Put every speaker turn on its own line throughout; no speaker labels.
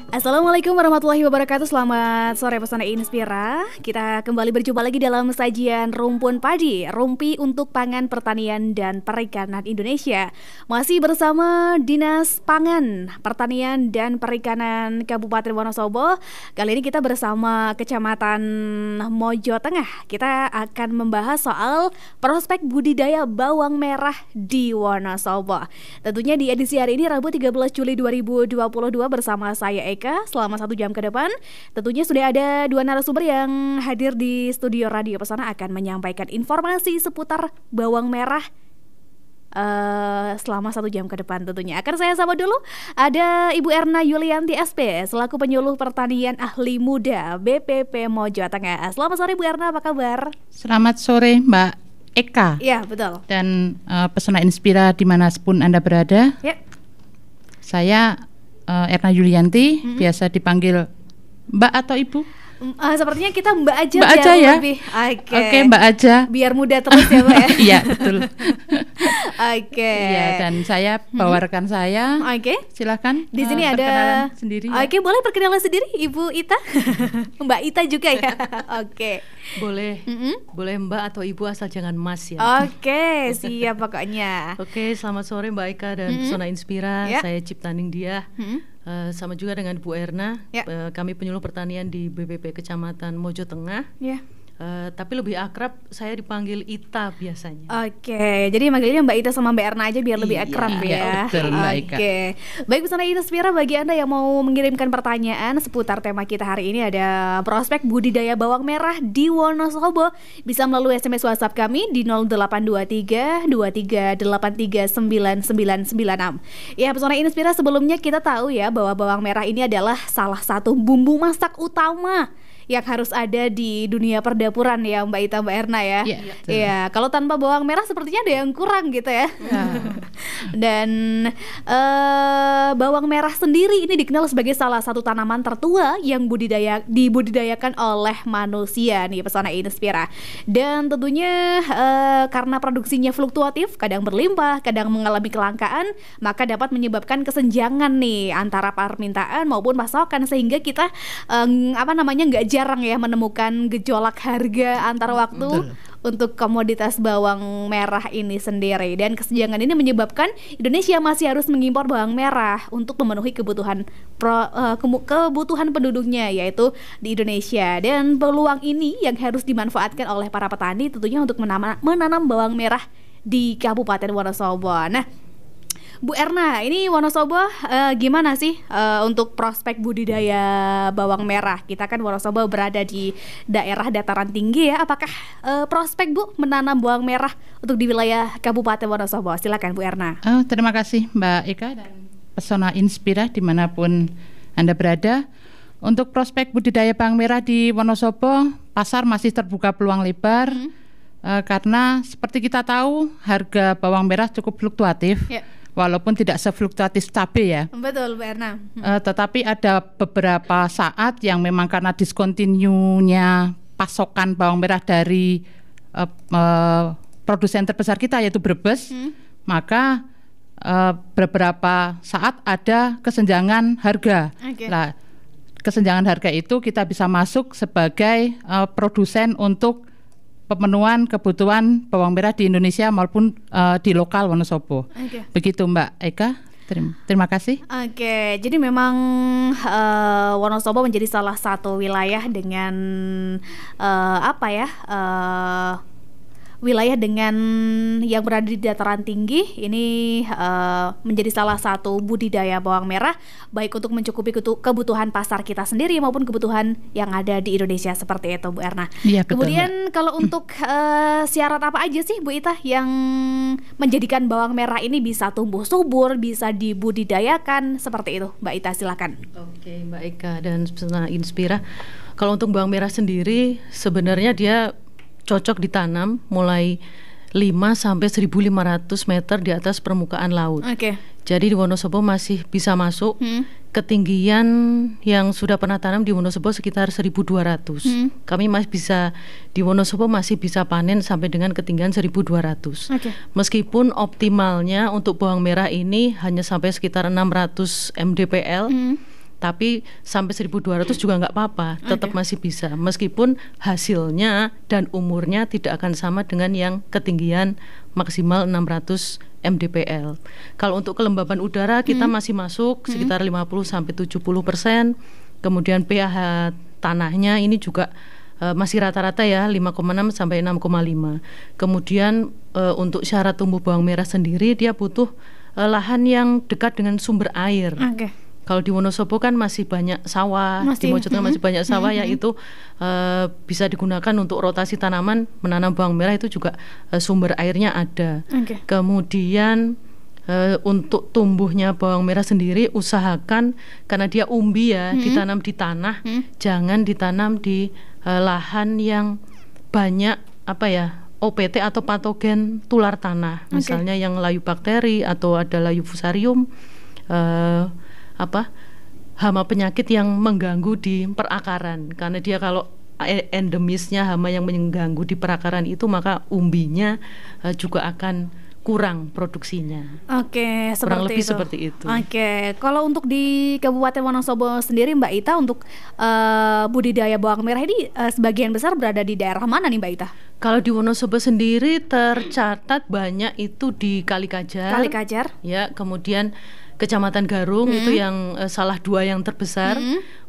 Assalamualaikum warahmatullahi wabarakatuh. Selamat sore Pesona Inspira. Kita kembali berjumpa lagi dalam sajian Rumpun Padi, Rumpi untuk Pangan Pertanian dan Perikanan Indonesia. Masih bersama Dinas Pangan, Pertanian dan Perikanan Kabupaten Wonosobo. Kali ini kita bersama Kecamatan Mojo Tengah. Kita akan membahas soal prospek budidaya bawang merah di Wonosobo. Tentunya di edisi hari ini Rabu 13 Juli 2022 bersama saya Eka selama 1 jam ke depan. Tentunya sudah ada 2 narasumber yang hadir di studio Radio Pesona akan menyampaikan informasi seputar bawang merah selama 1 jam ke depan tentunya. Akan saya sapa dulu, ada Ibu Erna Yulianti SP selaku penyuluh pertanian ahli muda BPP Mojo Tengah. Selamat sore Bu Erna, apa kabar?
Selamat sore Mbak Eka.
Ya, betul.
Dan Pesona Inspira dimanapun Anda berada.
Ya.
Saya Erna Yulianti, biasa dipanggil Mbak atau Ibu?
Sepertinya kita Mbak aja,
Mbak aja ya. Oke, Mbak aja.
Biar muda terus ya, Mbak ya.
Iya, betul.
Oke.
Iya, dan saya bawakan saya.
Oke.
Silakan.
Di sini ada
perkenalan sendiri. Ya.
Oke, boleh perkenalan sendiri Ibu Ita? Mbak Ita juga ya. Oke.
Boleh. Boleh Mbak atau Ibu asal jangan Mas ya.
Oke, siap pokoknya.
Oke, selamat sore Mbak Eka dan Pesona Inspira.
Ya.
Saya Ciptaning Diah. Sama juga dengan Bu Erna.
Ya.
Kami penyuluh pertanian di BPP Kecamatan Mojo Tengah.
Ya.
Tapi lebih akrab saya dipanggil Ita biasanya.
Oke, jadi manggilnya Mbak Ita sama Mbak Erna aja biar lebih akrab ya.
Betul, Mbak Ika.
Oke. Baik, Pesona Inspira, bagi Anda yang mau mengirimkan pertanyaan seputar tema kita hari ini, ada prospek budidaya bawang merah di Wonosobo, bisa melalui SMS WhatsApp kami di 0823 2383 9996. Ya, Pesona Inspira, sebelumnya kita tahu ya bahwa bawang merah ini adalah salah satu bumbu masak utama yang harus ada di dunia perdapuran ya Mbak Ita, Mbak Erna ya. Iya, kalau tanpa bawang merah sepertinya ada yang kurang gitu ya. Dan bawang merah sendiri ini dikenal sebagai salah satu tanaman tertua yang dibudidayakan oleh manusia nih Pesona Inspira. Dan tentunya karena produksinya fluktuatif, kadang berlimpah, kadang mengalami kelangkaan, maka dapat menyebabkan kesenjangan nih antara permintaan maupun pasokan, sehingga kita nggak jarang ya menemukan gejolak harga antar waktu untuk komoditas bawang merah ini sendiri. Dan kesenjangan ini menyebabkan Indonesia masih harus mengimpor bawang merah untuk memenuhi kebutuhan penduduknya, yaitu di Indonesia. Dan peluang ini yang harus dimanfaatkan oleh para petani tentunya untuk menanam bawang merah di Kabupaten Wonosobo. Nah, Bu Erna, ini Wonosobo gimana sih untuk prospek budidaya bawang merah? Kita kan Wonosobo berada di daerah dataran tinggi ya. Apakah prospek Bu menanam bawang merah untuk di wilayah Kabupaten Wonosobo? Silakan Bu Erna.
Terima kasih Mbak Eka dan Pesona Inspira dimanapun Anda berada. Untuk prospek budidaya bawang merah di Wonosobo, pasar masih terbuka peluang lebar. Karena seperti kita tahu harga bawang merah cukup fluktuatif. Walaupun tidak sefluktuatif cabai ya.
Betul, Mbak Erna.
Tetapi ada beberapa saat yang memang karena diskontinunya pasokan bawang merah dari produsen terbesar kita yaitu Brebes, maka beberapa saat ada kesenjangan harga. Nah, kesenjangan harga itu kita bisa masuk sebagai produsen untuk pemenuhan kebutuhan bawang merah di Indonesia maupun di lokal Wonosobo. Begitu Mbak Eka. Terima kasih.
Oke, jadi memang Wonosobo menjadi salah satu wilayah dengan wilayah dengan yang berada di dataran tinggi ini menjadi salah satu budidaya bawang merah, baik untuk mencukupi kebutuhan pasar kita sendiri maupun kebutuhan yang ada di Indonesia, seperti itu Bu Erna.
Iya, betul,
kemudian
Mbak.
Kalau untuk syarat apa aja sih Bu Ita yang menjadikan bawang merah ini bisa tumbuh subur, bisa dibudidayakan seperti itu, Mbak Ita, silakan.
Oke, Mbak Eka dan Pesona Inspira. Kalau untuk bawang merah sendiri sebenarnya dia cocok ditanam mulai 5 sampai 1.500 meter di atas permukaan laut. Jadi di Wonosobo masih bisa masuk. Ketinggian yang sudah pernah tanam di Wonosobo sekitar 1.200. Kami masih bisa di Wonosobo masih bisa panen sampai dengan ketinggian 1.200. Meskipun optimalnya untuk bawang merah ini hanya sampai sekitar 600 mdpl. tapi sampai 1.200 juga nggak apa-apa, tetap masih bisa, meskipun hasilnya dan umurnya tidak akan sama dengan yang ketinggian maksimal 600 mdpl. Kalau untuk kelembaban udara kita masih masuk sekitar 50-70%, kemudian pH tanahnya ini juga masih rata-rata ya 5,6 sampai 6,5. Kemudian untuk syarat tumbuh bawang merah sendiri dia butuh lahan yang dekat dengan sumber air. Kalau di Wonosobo kan masih banyak sawah, di Mojokerto masih banyak sawah, yaitu bisa digunakan untuk rotasi tanaman, menanam bawang merah itu juga sumber airnya ada. Kemudian untuk tumbuhnya bawang merah sendiri usahakan, karena dia umbi ya, ditanam di tanah, jangan ditanam di lahan yang banyak OPT atau patogen tular tanah, misalnya yang layu bakteri atau ada layu fusarium, hama penyakit yang mengganggu di perakaran. Karena dia kalau endemisnya hama yang mengganggu di perakaran itu, maka umbinya juga akan kurang produksinya.
Kurang
lebih seperti itu.
Kalau untuk di Kabupaten Wonosobo sendiri Mbak Ita, untuk budidaya bawang merah ini sebagian besar berada di daerah mana nih Mbak Ita?
Kalau di Wonosobo sendiri tercatat banyak itu di Kalikajar. Ya, kemudian Kecamatan Garung itu yang salah 2 yang terbesar.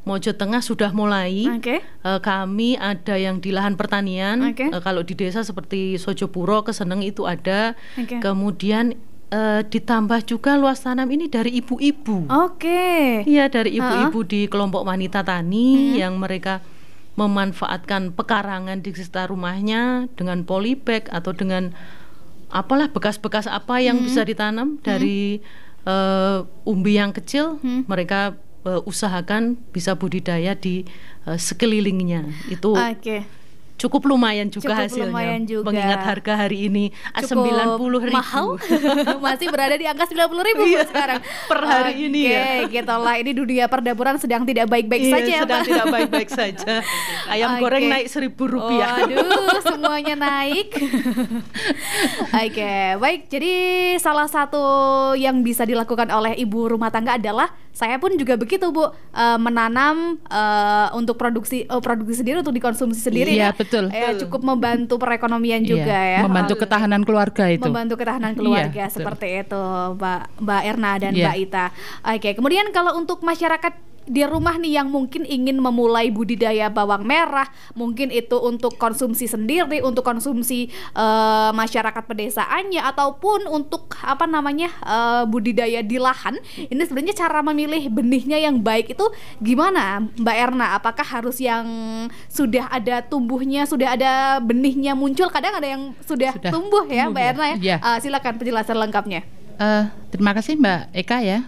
Mojo Tengah sudah mulai. Kami ada yang di lahan pertanian. Kalau di desa seperti Sojopuro, Keseneng itu ada. Kemudian ditambah juga luas tanam ini dari ibu-ibu. Iya, dari ibu-ibu di kelompok wanita tani yang mereka memanfaatkan pekarangan di sekitar rumahnya dengan polybag atau dengan bekas-bekas apa yang bisa ditanam dari umbi yang kecil. Mereka usahakan bisa budidaya di sekelilingnya. Itu cukup lumayan juga hasilnya. Mengingat harga hari ini 90.000
mahal. Masih berada di angka 90.000 sekarang
per hari ini ya.
Gitulah, ini dunia perdaburan sedang tidak baik-baik saja.
Sedang tidak baik-baik saja. Ayam goreng naik Rp1.000.
Aduh, semuanya naik. Baik, jadi salah satu yang bisa dilakukan oleh ibu rumah tangga adalah, saya pun juga begitu Bu, menanam untuk produksi sendiri, untuk dikonsumsi sendiri.
Betul.
Cukup membantu perekonomian juga ya.
Membantu ketahanan keluarga itu.
Seperti itu Mbak Erna dan Mbak Ita. Kemudian kalau untuk masyarakat di rumah nih yang mungkin ingin memulai budidaya bawang merah, mungkin itu untuk konsumsi sendiri, untuk konsumsi masyarakat pedesaannya, ataupun untuk budidaya di lahan, ini sebenarnya cara memilih benihnya yang baik itu gimana Mbak Erna? Apakah harus yang sudah ada tumbuhnya, sudah ada benihnya muncul? Kadang ada yang sudah tumbuh ya Mbak Erna ya. Silakan penjelasan lengkapnya.
Terima kasih Mbak Eka ya.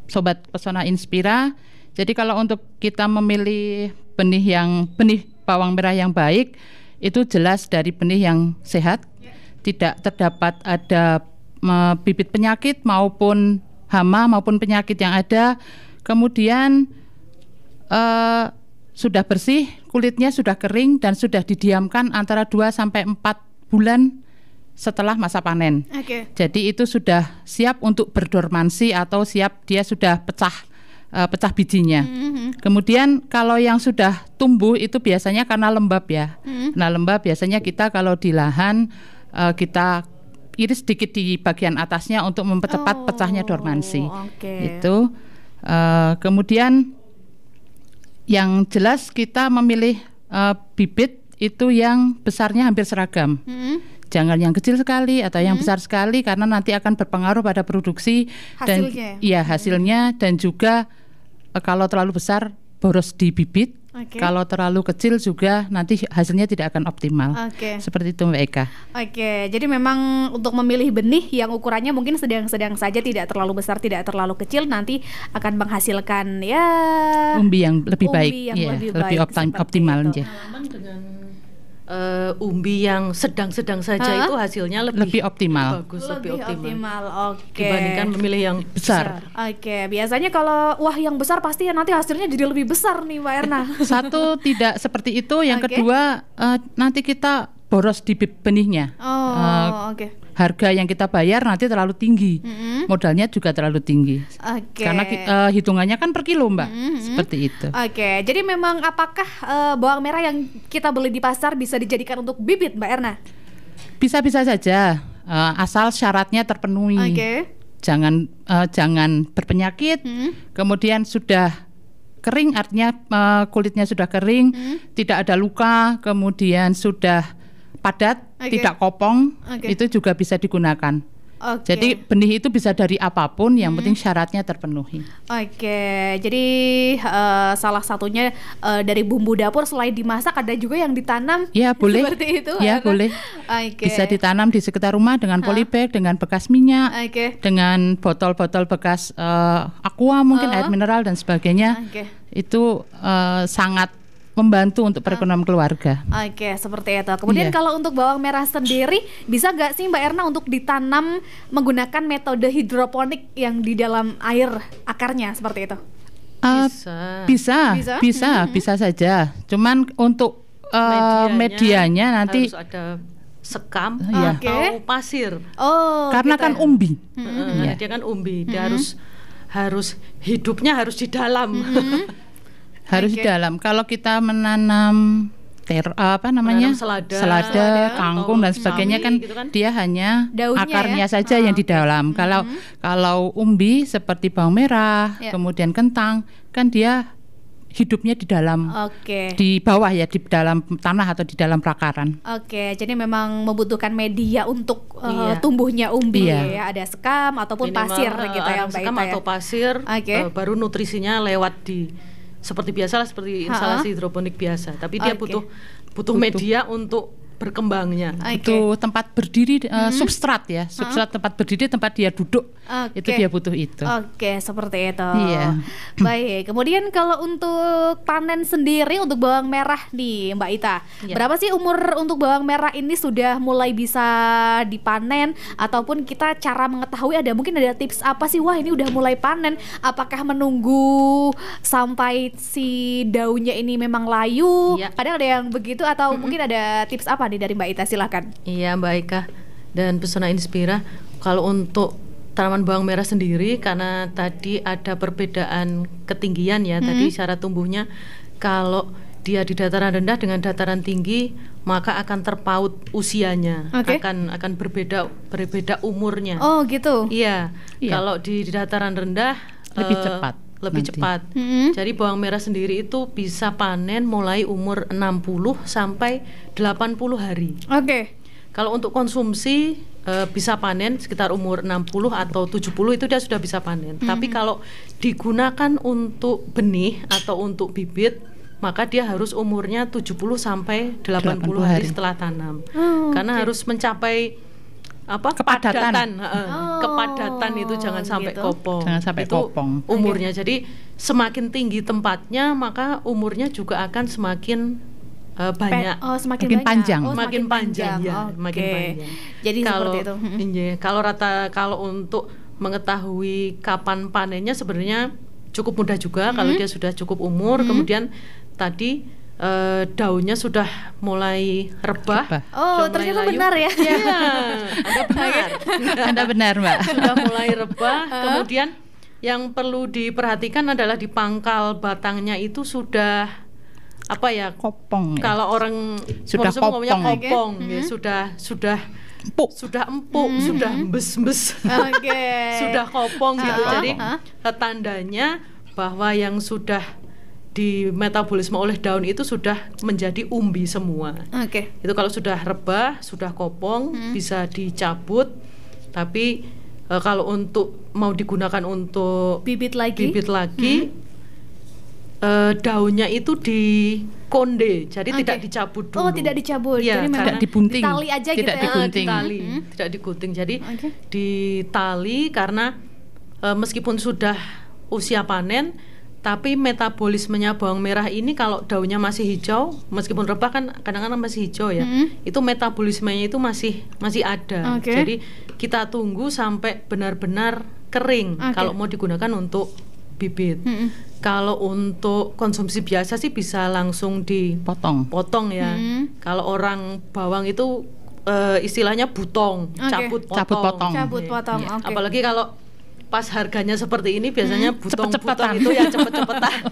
Sobat Pesona Inspira. Jadi kalau untuk kita memilih benih bawang merah yang baik, itu jelas dari benih yang sehat, tidak terdapat ada bibit penyakit maupun hama maupun penyakit yang ada. Kemudian sudah bersih, kulitnya sudah kering dan sudah didiamkan antara 2-4 bulan setelah masa panen. Jadi itu sudah siap untuk berdormansi atau siap, dia sudah pecah bijinya. Kemudian kalau yang sudah tumbuh itu biasanya karena lembab ya. Nah, lembab biasanya kita kalau di lahan kita iris sedikit di bagian atasnya untuk mempercepat pecahnya dormansi. Itu kemudian yang jelas kita memilih bibit itu yang besarnya hampir seragam. Jangan yang kecil sekali atau yang besar sekali, karena nanti akan berpengaruh pada produksi hasilnya, dan juga kalau terlalu besar boros di bibit. Kalau terlalu kecil juga nanti hasilnya tidak akan optimal. Seperti itu Mbak Eka.
Jadi memang untuk memilih benih yang ukurannya mungkin sedang-sedang saja, tidak terlalu besar, tidak terlalu kecil, nanti akan menghasilkan
umbi yang lebih baik, lebih optimal aja.
Umbi yang sedang-sedang saja itu hasilnya lebih
optimal.
Bagus, lebih optimal. Dibandingkan memilih yang besar.
Biasanya kalau yang besar pasti nanti hasilnya jadi lebih besar nih Mbak Erna.
Satu, tidak seperti itu. Yang kedua, nanti kita boros di benihnya.
Oke.
Harga yang kita bayar nanti terlalu tinggi, modalnya juga terlalu tinggi. Karena hitungannya kan per kilo, Mbak, seperti itu.
Oke, jadi memang apakah bawang merah yang kita beli di pasar bisa dijadikan untuk bibit, Mbak Erna?
Bisa-bisa saja, asal syaratnya terpenuhi. Jangan berpenyakit, kemudian sudah kering, artinya kulitnya sudah kering, tidak ada luka, kemudian sudah padat, tidak kopong, itu juga bisa digunakan. Jadi benih itu bisa dari apapun, yang penting syaratnya terpenuhi.
Jadi salah satunya dari bumbu dapur selain dimasak ada juga yang ditanam.
Ya boleh.
Seperti itu.
Ya boleh. Bisa ditanam di sekitar rumah dengan polybag, dengan bekas minyak, dengan botol-botol bekas aqua mungkin air mineral dan sebagainya. Itu sangat membantu untuk perekonomian keluarga.
Seperti itu. Kemudian kalau untuk bawang merah sendiri, bisa nggak sih Mbak Erna untuk ditanam menggunakan metode hidroponik yang di dalam air akarnya seperti itu?
Bisa saja. Cuman untuk medianya nanti
harus ada sekam atau pasir.
Karena kan umbi.
Dia kan umbi, dia harus hidupnya harus di dalam.
Harus di dalam. Kalau kita menanam selada, kangkung dan sebagainya kan, gitu kan, dia hanya daunnya, akarnya saja yang di dalam. Kalau umbi seperti bawang merah, kemudian kentang, kan dia hidupnya di dalam, di bawah ya, di dalam tanah atau di dalam prakaran.
Jadi memang membutuhkan media untuk tumbuhnya umbi ya, ada sekam ataupun pasir gitu ya, Mbak Ita.
Sekam atau pasir, baru nutrisinya lewat di seperti biasalah, seperti instalasi hidroponik biasa, tapi dia butuh media untuk berkembangnya.
Itu tempat berdiri, substrat ya, substrat tempat berdiri, tempat dia duduk, itu dia butuh itu.
Seperti itu. Baik, kemudian kalau untuk panen sendiri untuk bawang merah nih Mbak Ita, berapa sih umur untuk bawang merah ini sudah mulai bisa dipanen, ataupun kita cara mengetahui mungkin ada tips apa sih, wah ini udah mulai panen? Apakah menunggu sampai si daunnya ini memang layu? Kadang ada yang begitu, atau mungkin ada tips apa nih dari Mbak Ita, silakan.
Iya Mbak Ika dan Pesona Inspira, kalau untuk tanaman bawang merah sendiri, karena tadi ada perbedaan ketinggian ya, tadi syarat tumbuhnya, kalau dia di dataran rendah dengan dataran tinggi maka akan terpaut usianya, akan berbeda umurnya. Iya. Kalau di dataran rendah lebih cepat. Jadi bawang merah sendiri itu bisa panen mulai umur 60 sampai 80 hari. Kalau untuk konsumsi bisa panen sekitar umur 60 atau 70, itu dia sudah bisa panen. Tapi kalau digunakan untuk benih atau untuk bibit, maka dia harus umurnya 70 sampai 80 hari setelah tanam. Karena harus mencapai kepadatan itu jangan sampai kopong. Umurnya. Jadi semakin tinggi tempatnya, maka umurnya juga akan semakin banyak,
makin panjang.
Makin panjang. Jadi kalau untuk mengetahui kapan panennya sebenarnya cukup mudah juga. Kalau dia sudah cukup umur, kemudian tadi daunnya sudah mulai rebah.
Ternyata benar ya.
Anda benar Mbak.
Sudah mulai rebah. Kemudian yang perlu diperhatikan adalah di pangkal batangnya itu sudah
kopong.
Kalau orang
sudah
ngomongnya kopong, sudah empuk, sudah embes-embes, sudah kopong gitu. Jadi tandanya bahwa yang sudah di metabolisme oleh daun itu sudah menjadi umbi semua. Itu kalau sudah rebah, sudah kopong, bisa dicabut. Tapi kalau mau digunakan untuk
bibit lagi,
daunnya itu dikonde, jadi tidak dicabut dulu.
Tidak dicabut.
Jadi tidak dibunting.
Ditali aja
tidak
gitu
digunting.
Tidak digunting. Jadi ditali, karena meskipun sudah usia panen, tapi metabolismenya bawang merah ini kalau daunnya masih hijau, meskipun rebah kan kadang-kadang masih hijau ya, itu metabolismenya itu masih ada. Jadi kita tunggu sampai benar-benar kering kalau mau digunakan untuk bibit. Kalau untuk konsumsi biasa sih bisa langsung dipotong ya. Kalau orang bawang itu istilahnya butong, cabut potong.
Okay.
Apalagi kalau pas harganya seperti ini biasanya butong-butong itu ya cepet-cepetan.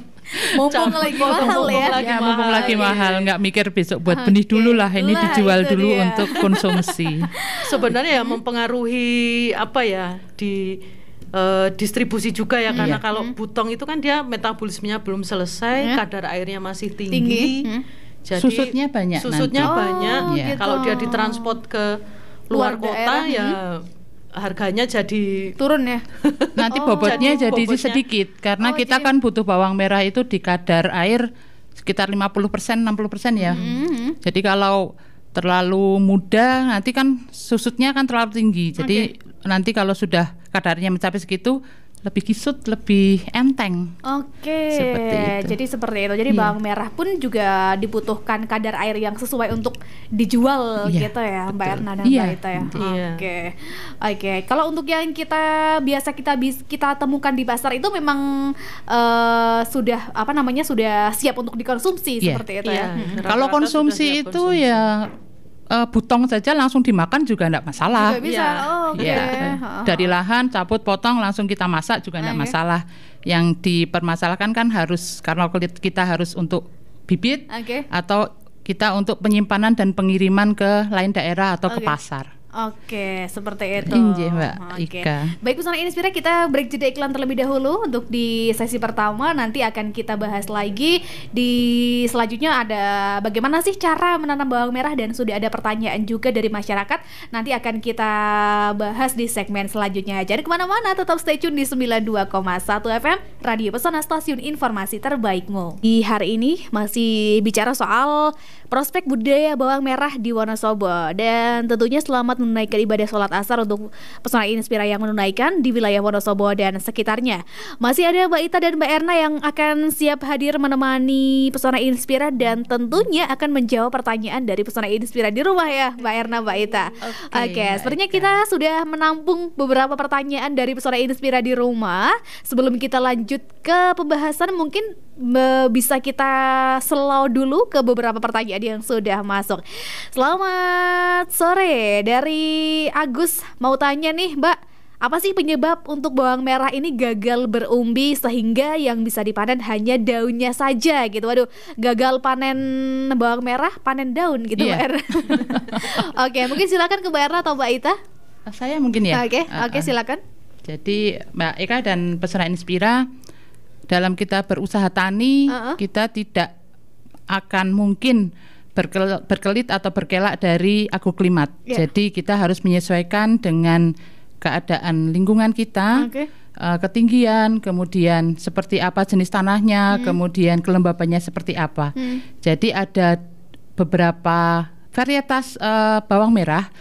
Mumpung lagi mahal ya.
Mumpung lagi mahal, nggak mikir besok buat benih dulu lah, ini dijual dulu untuk konsumsi.
Sebenarnya ya mempengaruhi di distribusi juga ya, karena kalau butong itu kan dia metabolismenya belum selesai, kadar airnya masih tinggi. Jadi susutnya banyak.
Gitu.
Kalau dia ditransport ke luar kota ya harganya jadi
turun ya.
Nanti bobotnya jadi sedikit karena kita kan butuh bawang merah itu di kadar air sekitar 50%, 60% ya. Jadi kalau terlalu muda nanti kan susutnya kan terlalu tinggi. Jadi nanti kalau sudah kadarnya mencapai segitu lebih kisut, lebih enteng.
Jadi seperti itu. Jadi bawang merah pun juga dibutuhkan kadar air yang sesuai untuk dijual gitu ya, Mbak Erna dan Mbak Ita ya. Oke. Kalau untuk yang kita temukan di pasar itu memang sudah sudah siap untuk dikonsumsi seperti itu ya.
Kalau konsumsi itu ya butong saja langsung dimakan juga enggak masalah.
Juga bisa.
Dari lahan cabut potong langsung kita masak juga enggak masalah. Yang dipermasalahkan kan harus karena kita harus untuk bibit atau kita untuk penyimpanan dan pengiriman ke lain daerah atau ke pasar.
Seperti itu.
Mbak Ika.
Baik, Pesona Inspira, kita break jeda iklan terlebih dahulu untuk di sesi pertama. Nanti akan kita bahas lagi di selanjutnya ada bagaimana sih cara menanam bawang merah, dan sudah ada pertanyaan juga dari masyarakat. Nanti akan kita bahas di segmen selanjutnya. Jadi kemana-mana, tetap stay tune di 92,1 FM Radio Pesona, stasiun informasi terbaikmu. Di hari ini masih bicara soal prospek budaya bawang merah di Wonosobo, dan tentunya selamat menunaikan ibadah sholat asar untuk Pesona Inspira yang menunaikan di wilayah Wonosobo dan sekitarnya. Masih ada Mbak Ita dan Mbak Erna yang akan siap hadir menemani Pesona Inspira dan tentunya akan menjawab pertanyaan dari Pesona Inspira di rumah ya, Mbak Erna, Mbak Ita. Sepertinya kita sudah menampung beberapa pertanyaan dari Pesona Inspira di rumah. Sebelum kita lanjut ke pembahasan, mungkin bisa kita slow dulu ke beberapa pertanyaan yang sudah masuk. Selamat sore, dari Agus mau tanya nih, Mbak, apa sih penyebab untuk bawang merah ini gagal berumbi sehingga yang bisa dipanen hanya daunnya saja gitu? Waduh, gagal panen bawang merah, panen daun gitu, Mbak Erna. Mungkin silakan ke Mbak Erna atau Mbak Ita.
Saya mungkin ya.
Silakan.
Jadi Mbak Eka dan Pesona Inspira, dalam kita berusaha tani, kita tidak akan mungkin berkelit atau berkelak dari agroklimat. Jadi kita harus menyesuaikan dengan keadaan lingkungan kita, ketinggian, kemudian seperti apa jenis tanahnya, kemudian kelembabannya seperti apa. Jadi ada beberapa varietas bawang merah.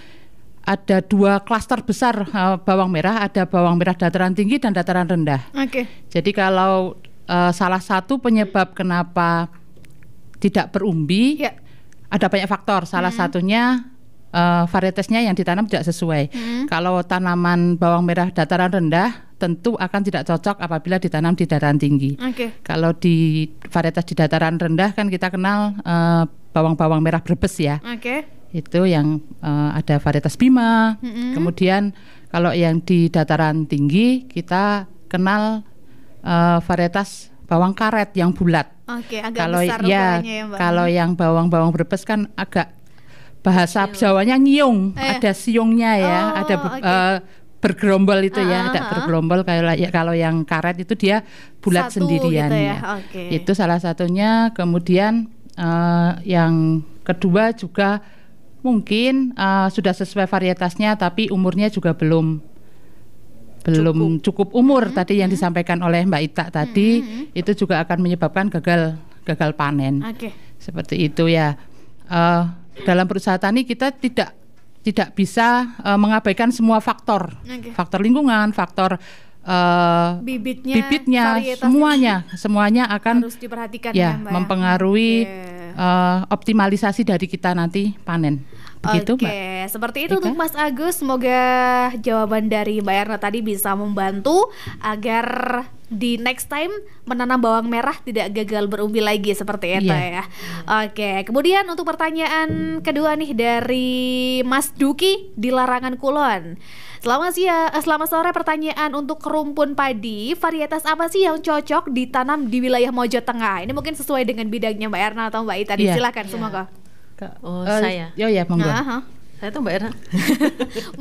Ada dua klaster besar bawang merah, ada bawang merah dataran tinggi dan dataran rendah. Jadi kalau salah satu penyebab kenapa tidak berumbi, ada banyak faktor. Salah satunya varietasnya yang ditanam tidak sesuai. Kalau tanaman bawang merah dataran rendah tentu akan tidak cocok apabila ditanam di dataran tinggi. Kalau di varietas di dataran rendah kan kita kenal bawang-bawang merah Brebes ya. Itu yang ada varietas Bima. Kemudian kalau yang di dataran tinggi kita kenal varietas bawang karet yang bulat.
Agak
kalau
besar ukurannya ya, Mbak.
Kalau yang bawang-bawang Brebes kan agak bahasa Jawanya nyiung, ada siungnya ya, ada bergerombol itu ya, ada bergerombol. Kalau yang karet itu dia bulat sendirian
gitu ya.
Itu salah satunya. Kemudian yang kedua juga mungkin sudah sesuai varietasnya tapi umurnya juga belum cukup umur tadi yang disampaikan oleh Mbak Ita tadi, itu juga akan menyebabkan gagal panen. Seperti itu ya. Dalam berusaha tani kita tidak bisa mengabaikan semua faktor. Faktor lingkungan, faktor bibitnya semuanya akan
harus diperhatikan Mbak,
mempengaruhi optimalisasi dari kita nanti panen. Begitu,
Mbak. Seperti itu untuk Mas Agus. Semoga jawaban dari Mbak Erna tadi bisa membantu agar di next time menanam bawang merah tidak gagal berumbi lagi seperti itu ya. Oke, kemudian untuk pertanyaan kedua nih dari Mas Duki di Larangan Kulon. Selamat sore, pertanyaan untuk rumpun padi, varietas apa sih yang cocok ditanam di wilayah Mojo Tengah? Ini mungkin sesuai dengan bidangnya Mbak Erna atau Mbak Ita. Silakan semoga.
Saya.
Monggo.
Saya tuh Mbak Erna.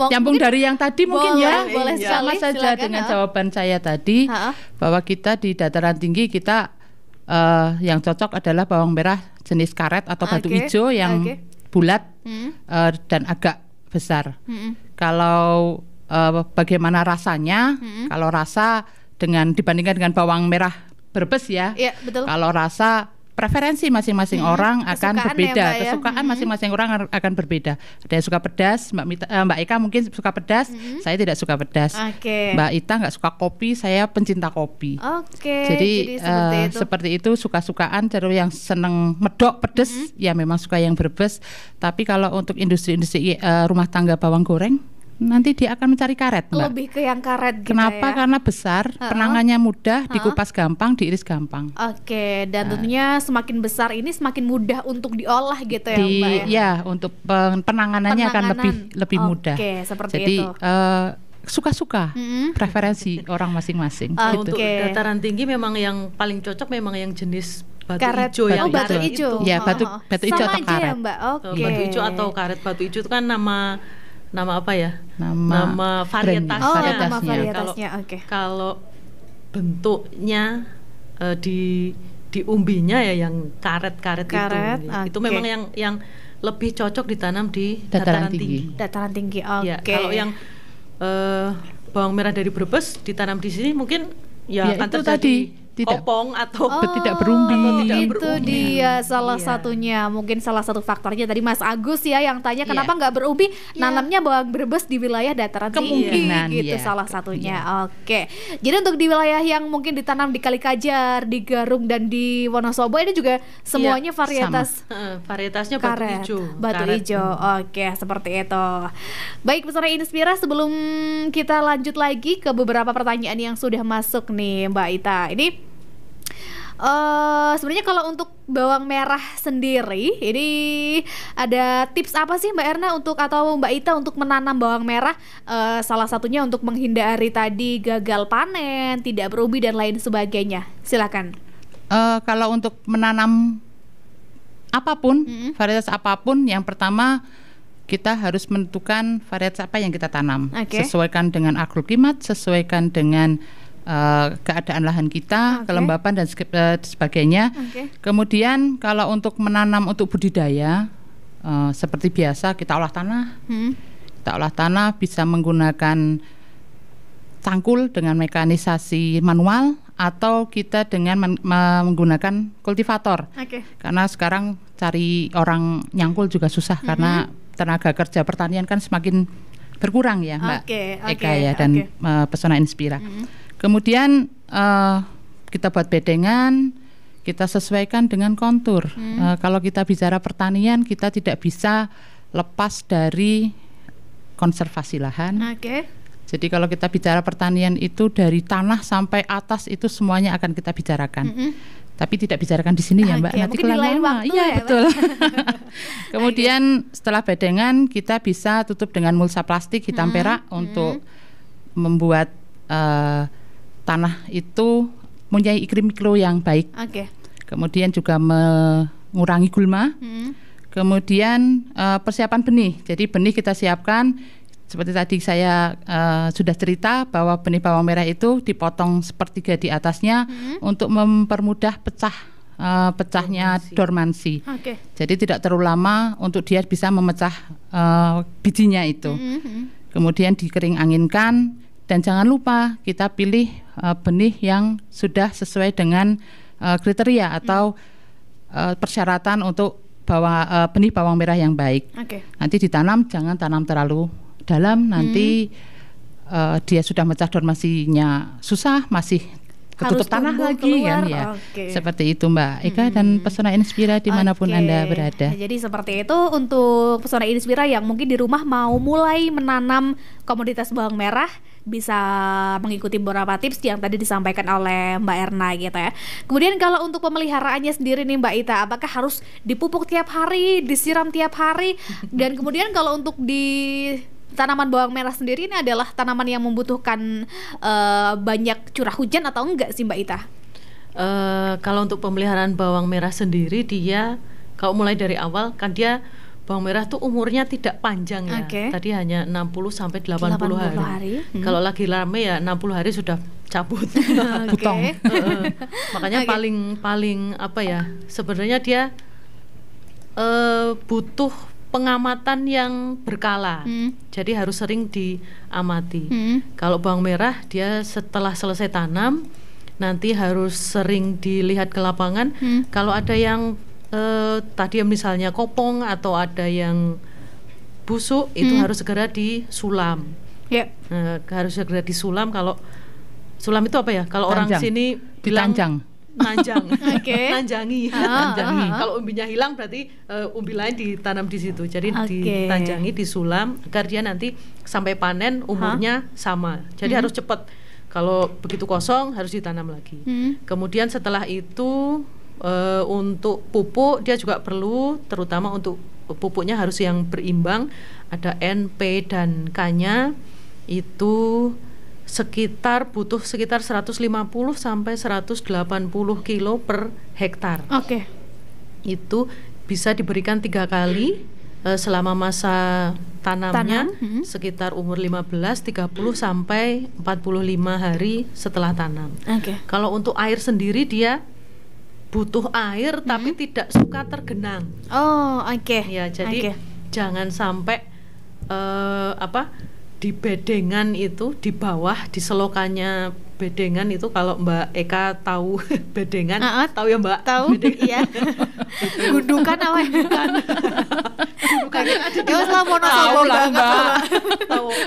Nyambung dari yang tadi mungkin
boleh
sama saja
silakan,
dengan jawaban saya tadi, bahwa kita di dataran tinggi kita yang cocok adalah bawang merah jenis karet atau batu hijau yang bulat dan agak besar. Kalau bagaimana rasanya? Kalau rasa dibandingkan dengan bawang merah Brebes ya.
Betul.
Kalau rasa preferensi masing-masing orang akan berbeda, kesukaan masing-masing orang akan berbeda. Ada yang suka pedas, Mbak Eka mungkin suka pedas, saya tidak suka pedas. Mbak Ita nggak suka kopi, saya pencinta kopi. Jadi seperti itu suka-sukaan. Terus yang seneng medok pedes, ya memang suka yang Brebes. Tapi kalau untuk industri-industri rumah tangga bawang goreng, nanti dia akan mencari karet, Mbak.
Lebih ke yang karet gitu.
Kenapa? Karena besar, penangannya mudah, dikupas gampang, diiris gampang.
Dan tentunya semakin besar ini semakin mudah untuk diolah gitu ya, Mbak ya.
Ya, untuk penanganannya akan lebih mudah.
Seperti
Jadi,
itu.
Suka-suka, preferensi orang masing-masing.
Untuk dataran tinggi memang yang paling cocok memang yang jenis batu
karet
hijau yang
batu hijau.
Ya, batu hijau atau karet.
Ya, Mbak.
Batu hijau atau karet. Batu hijau itu kan nama apa ya? Nama varietasnya.
Nama varietasnya.
Kalau bentuknya di umbinya ya yang karet-karet itu memang yang lebih cocok ditanam di dataran tinggi.
Dataran tinggi.
Kalau yang bawang merah dari Brebes ditanam di sini mungkin akan terjadi kopong atau
tidak berumbi.
Itu dia salah satunya, mungkin salah satu faktornya tadi Mas Agus ya yang tanya kenapa nggak berumbi, nanamnya bawang Brebes di wilayah dataran tinggi gitu salah satunya. Jadi untuk di wilayah yang mungkin ditanam di Kalikajar, di Garung dan di Wonosobo ini juga semuanya
varietasnya
batu hijau. Seperti itu. Baik, Pesona Inspira, sebelum kita lanjut lagi ke beberapa pertanyaan yang sudah masuk nih Mbak Ita. Ini sebenarnya kalau untuk bawang merah sendiri, ini ada tips apa sih Mbak Erna atau Mbak Ita untuk menanam bawang merah? Salah satunya untuk menghindari tadi gagal panen, tidak berumbi dan lain sebagainya. Silakan.
Kalau untuk menanam apapun, varietas apapun, yang pertama kita harus menentukan varietas apa yang kita tanam. Sesuaikan dengan agroklimat, sesuaikan dengan keadaan lahan kita, kelembapan dan sebagainya. Kemudian kalau untuk menanam untuk budidaya, seperti biasa kita olah tanah. Kita olah tanah bisa menggunakan cangkul dengan mekanisasi manual atau kita dengan menggunakan kultivator. Karena sekarang cari orang nyangkul juga susah karena tenaga kerja pertanian kan semakin berkurang ya Mbak Eka ya dan Pesona Inspira. Kemudian kita buat bedengan, kita sesuaikan dengan kontur. Kalau kita bicara pertanian, kita tidak bisa lepas dari konservasi lahan. Jadi kalau kita bicara pertanian itu dari tanah sampai atas itu semuanya akan kita bicarakan. Tapi tidak bicarakan di sini ya Mbak. Nanti kelama. Iya betul. Kemudian setelah bedengan kita bisa tutup dengan mulsa plastik hitam perak untuk membuat tanah itu mempunyai iklim mikro yang baik. Kemudian juga mengurangi gulma. Kemudian persiapan benih. Jadi benih kita siapkan seperti tadi saya sudah cerita bahwa benih bawang merah itu dipotong sepertiga di atasnya untuk mempermudah pecahnya dormansi. Jadi tidak terlalu lama untuk dia bisa memecah bijinya itu. Kemudian dikering anginkan. Dan jangan lupa kita pilih benih yang sudah sesuai dengan kriteria atau persyaratan untuk benih bawang merah yang baik. Nanti ditanam, jangan tanam terlalu dalam, nanti dia sudah mecah dormansinya susah, masih ketutup tanah lagi keluar. Kan ya. Seperti itu Mbak Eka dan Pesona Inspira dimanapun Anda berada.
Jadi seperti itu untuk Pesona Inspira yang mungkin di rumah mau mulai menanam komoditas bawang merah, bisa mengikuti beberapa tips yang tadi disampaikan oleh Mbak Erna gitu ya. Kemudian kalau untuk pemeliharaannya sendiri nih Mbak Ita, apakah harus dipupuk tiap hari, disiram tiap hari? Dan kemudian kalau untuk di tanaman bawang merah sendiri, ini adalah tanaman yang membutuhkan banyak curah hujan atau enggak sih Mbak Ita?
Kalau untuk pemeliharaan bawang merah sendiri, dia kalau mulai dari awal kan dia bawang merah tuh umurnya tidak panjang ya. Tadi hanya 60 sampai 80 hari. Kalau lagi rame ya 60 hari sudah cabut.
Butong.
Makanya paling apa ya? Sebenarnya dia butuh pengamatan yang berkala. Jadi harus sering diamati. Kalau bawang merah dia setelah selesai tanam nanti harus sering dilihat ke lapangan. Kalau ada yang tadi misalnya kopong atau ada yang busuk, itu harus segera disulam. Harus segera disulam. Kalau sulam itu apa ya? Kalau orang sini bilang nanjang, nanjangi. Kalau umbinya hilang berarti umbi lain ditanam di situ. Jadi ditanjangi, disulam agar dia nanti sampai panen umurnya sama. Jadi harus cepat. Kalau begitu kosong harus ditanam lagi. Kemudian setelah itu untuk pupuk dia juga perlu, terutama untuk pupuknya harus yang berimbang, ada N, P dan K-nya itu butuh sekitar 150 sampai 180 kilo per hektar. Itu bisa diberikan 3 kali selama masa tanamnya, sekitar umur 15, 30 sampai 45 hari setelah tanam. Kalau untuk air sendiri dia butuh air tapi tidak suka tergenang. Ya, jadi jangan sampai di bedengan itu, di bawah di selokannya bedengan itu, kalau Mbak Eka tahu bedengan, tahu ya Mbak?
Tahu, iya. Gundukan apa? Gundukan ada di
Wonosobo banget.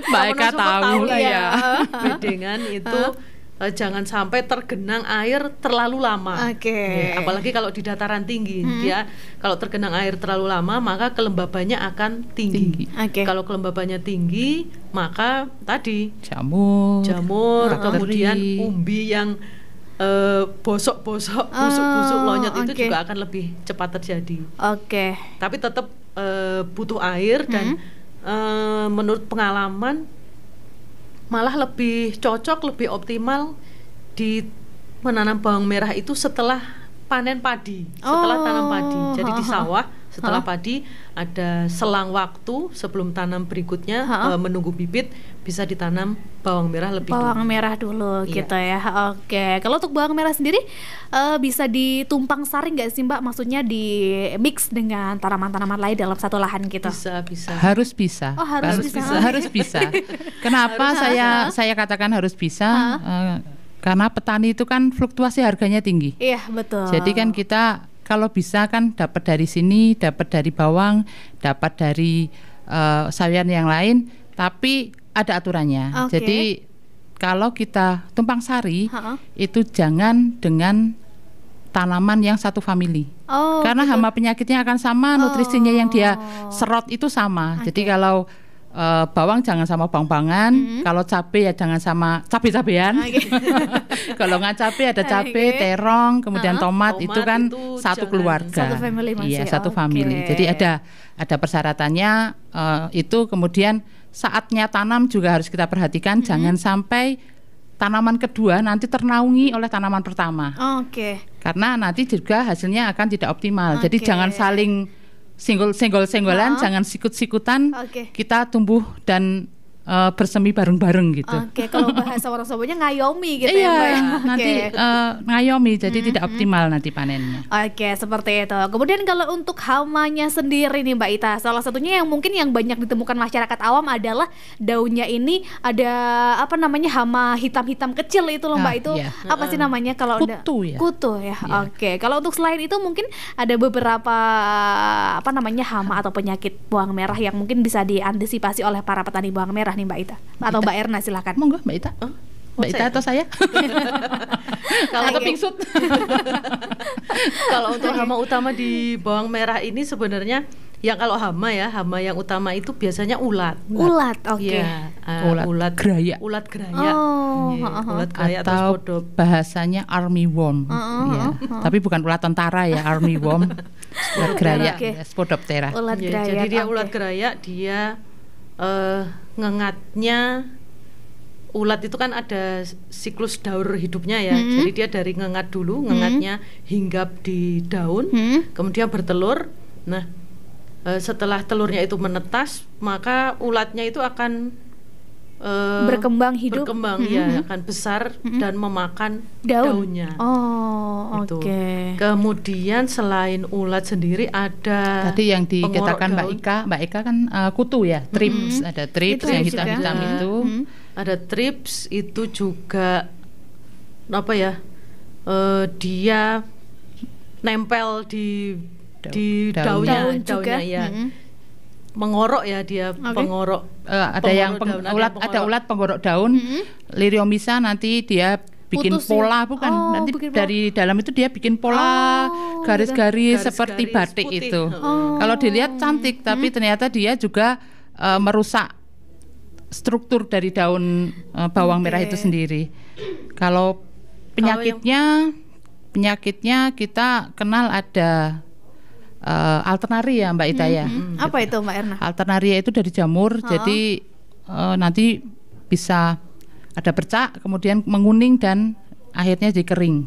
Mbak Eka tahu ya.
Bedengan itu jangan sampai tergenang air terlalu lama. Apalagi kalau di dataran tinggi, dia kalau tergenang air terlalu lama maka kelembabannya akan tinggi. Kalau kelembabannya tinggi maka tadi jamur, kemudian umbi yang busuk-busuk lonyot itu juga akan lebih cepat terjadi. Tapi tetap butuh air dan menurut pengalaman malah lebih cocok, lebih optimal di menanam bawang merah itu setelah panen padi, setelah tanam padi. Jadi di sawah setelah padi ada selang waktu sebelum tanam berikutnya, menunggu bibit, bisa ditanam bawang merah lebih
dulu gitu ya. Kalau untuk bawang merah sendiri bisa ditumpang sari nggak sih Mbak? Maksudnya di mix dengan tanaman-tanaman lain dalam satu lahan gitu?
Bisa.
Harus bisa. Harus bisa. Kenapa saya katakan harus bisa? Karena petani itu kan fluktuasi harganya tinggi.
Iya, betul.
Jadi kan kita kalau bisa kan dapat dari sini, dapat dari bawang, dapat dari sawian yang lain, tapi ada aturannya. Jadi kalau kita tumpang sari itu jangan dengan tanaman yang satu famili. Karena hama penyakitnya akan sama, nutrisinya yang dia serot itu sama. Jadi kalau bawang jangan sama bawang-bawangan, kalau cabai ya jangan sama cabai-cabean. Kalau nggak cabai ada cabai, terong, kemudian tomat itu kan itu satu keluarga.
Satu family masih.
Iya, satu family. Jadi ada persyaratannya itu. Kemudian saatnya tanam juga harus kita perhatikan, jangan sampai tanaman kedua nanti ternaungi oleh tanaman pertama. Karena nanti juga hasilnya akan tidak optimal. Jadi jangan saling senggol-senggolan, jangan sikut-sikutan. Kita tumbuh dan bersemi bareng-bareng gitu.
Kalau bahasa orang Solonya ngayomi gitu ya.
Nanti ngayomi, jadi tidak optimal nanti panennya.
Seperti itu. Kemudian kalau untuk hamanya sendiri nih Mbak Ita, salah satunya yang mungkin yang banyak ditemukan masyarakat awam adalah daunnya ini ada hama hitam-hitam kecil itu loh Mbak, itu apa sih namanya kalau kutu ya. Kalau untuk selain itu mungkin ada beberapa hama atau penyakit bawang merah yang mungkin bisa diantisipasi oleh para petani bawang merah nih Mbak Ita atau Mbak Erna, silakan.
Monggo Mbak Ita. Mbak Ita atau saya?
Kalau atau pingsut. Kalau untuk hama utama di bawang merah ini sebenarnya yang kalau hama yang utama itu biasanya ulat.
Ulat, oke.
Ya,
ulat geraya.
Ulat geraya. Ulat geraya
atau
spodop.
Bahasanya army worm. Ya. Tapi bukan ulat tentara ya, army worm. Ulat geraya, Spodoptera.
Ulat
geraya. Jadi dia ulat geraya, dia ngengatnya. Ulat itu kan ada siklus daur hidupnya ya. Jadi dia dari ngengat dulu, ngengatnya hinggap di daun, kemudian bertelur. Nah, setelah telurnya itu menetas, maka ulatnya itu akan
berkembang hidup.
Ya, akan besar dan memakan daunnya.
Oh,
oke.
Okay.
Kemudian selain ulat sendiri ada
tadi yang dikatakan Mbak Ika kan kutu ya, thrips, ada thrips itu yang hitam-hitam itu.
Ada thrips itu juga apa ya? Dia nempel di daunnya ya. Mengorok ya dia, pengorok.
Ada yang ulat penggorok daun. Liriomyza nanti dia bikin pola nanti dari dalam itu dia bikin pola garis-garis seperti batik putih. Itu. Kalau dilihat cantik, tapi ternyata dia juga merusak struktur dari daun bawang merah itu sendiri. Kalau penyakitnya kita kenal ada alternaria Mbak Ita ya.
Apa itu Mbak Erna?
Alternaria itu dari jamur, jadi nanti bisa ada bercak, kemudian menguning dan akhirnya jadi kering.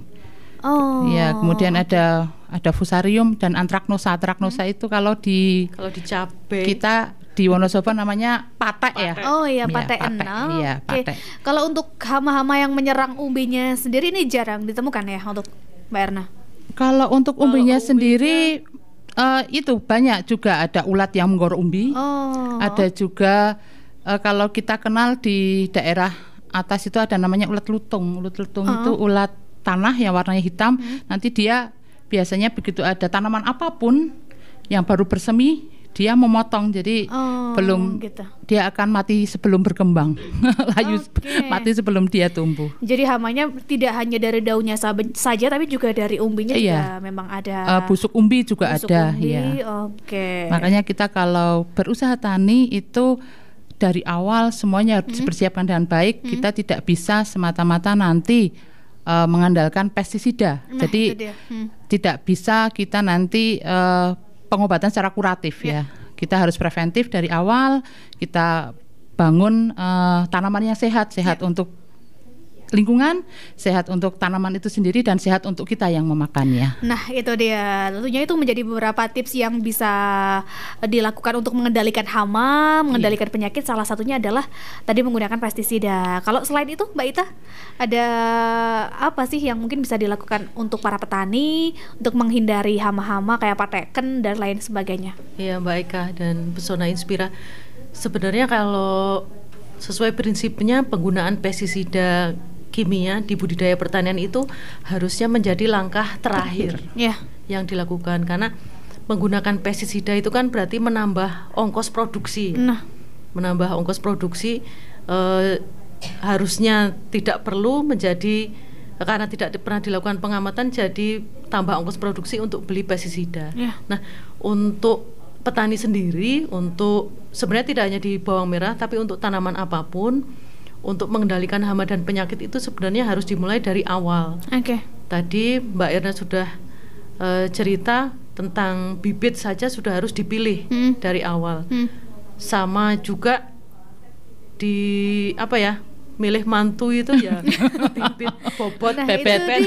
Ya, kemudian ada fusarium dan antraknosa. Antraknosa itu kalau di
cabai
kita di Wonosobo namanya patek ya.
Oh iya, patekan.
Iya, patek.
Kalau untuk hama-hama yang menyerang umbinya sendiri ini jarang ditemukan ya untuk Mbak Erna?
Kalau untuk umbinya sendiri itu banyak juga, ada ulat yang menggorok umbi. Ada juga kalau kita kenal di daerah atas itu ada namanya ulat lutung. Ulat lutung itu ulat tanah yang warnanya hitam. Nanti dia biasanya begitu ada tanaman apapun yang baru bersemi, dia memotong, jadi belum gitu. Dia akan mati sebelum berkembang, mati sebelum dia tumbuh.
Jadi hamanya tidak hanya dari daunnya saja, tapi juga dari umbinya juga memang ada.
Busuk umbi juga ada.
Umbi,
ya. Makanya kita kalau berusaha tani itu dari awal semuanya harus dipersiapkan dengan baik. Kita tidak bisa semata-mata nanti mengandalkan pestisida. Jadi tidak bisa kita nanti pengobatan secara kuratif ya. Kita harus preventif dari awal. Kita bangun tanaman yang sehat untuk lingkungan, sehat untuk tanaman itu sendiri, dan sehat untuk kita yang memakannya.
Nah itu dia, tentunya itu menjadi beberapa tips yang bisa dilakukan untuk mengendalikan hama, mengendalikan penyakit. Salah satunya adalah tadi menggunakan pestisida. Kalau selain itu Mbak Ita, ada apa sih yang mungkin bisa dilakukan untuk para petani untuk menghindari hama-hama kayak pateken dan lain sebagainya?
Iya Mbak Ika dan Pesona Inspira, sebenarnya kalau sesuai prinsipnya penggunaan pestisida kimia di budidaya pertanian itu harusnya menjadi langkah terakhir yang dilakukan, karena menggunakan pestisida itu kan berarti menambah ongkos produksi. Menambah ongkos produksi harusnya tidak perlu menjadi, karena tidak pernah dilakukan pengamatan, jadi tambah ongkos produksi untuk beli pestisida. Nah, untuk petani sendiri, untuk sebenarnya tidak hanya di bawang merah tapi untuk tanaman apapun, untuk mengendalikan hama dan penyakit itu sebenarnya harus dimulai dari awal. Tadi Mbak Erna sudah cerita tentang bibit saja sudah harus dipilih dari awal. Sama juga di milih mantu itu ya bibit bobot bebet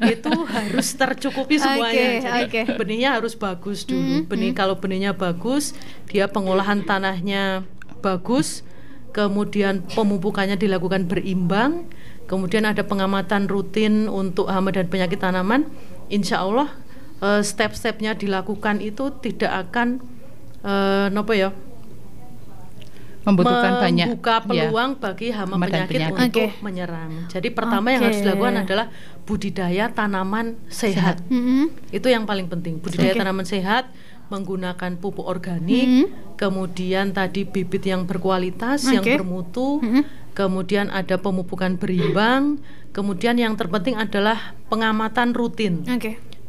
itu harus tercukupi semuanya. Jadi benihnya harus bagus dulu. Kalau benihnya bagus, dia pengolahan tanahnya bagus, kemudian pemupukannya dilakukan berimbang, kemudian ada pengamatan rutin untuk hama dan penyakit tanaman. Insya Allah step-stepnya dilakukan itu tidak akan membuka peluang bagi hama penyakit untuk menyerang. Jadi pertama yang harus dilakukan adalah budidaya tanaman sehat. Itu yang paling penting. Budidaya tanaman sehat menggunakan pupuk organik, kemudian tadi bibit yang berkualitas, yang bermutu, kemudian ada pemupukan berimbang, kemudian yang terpenting adalah pengamatan rutin.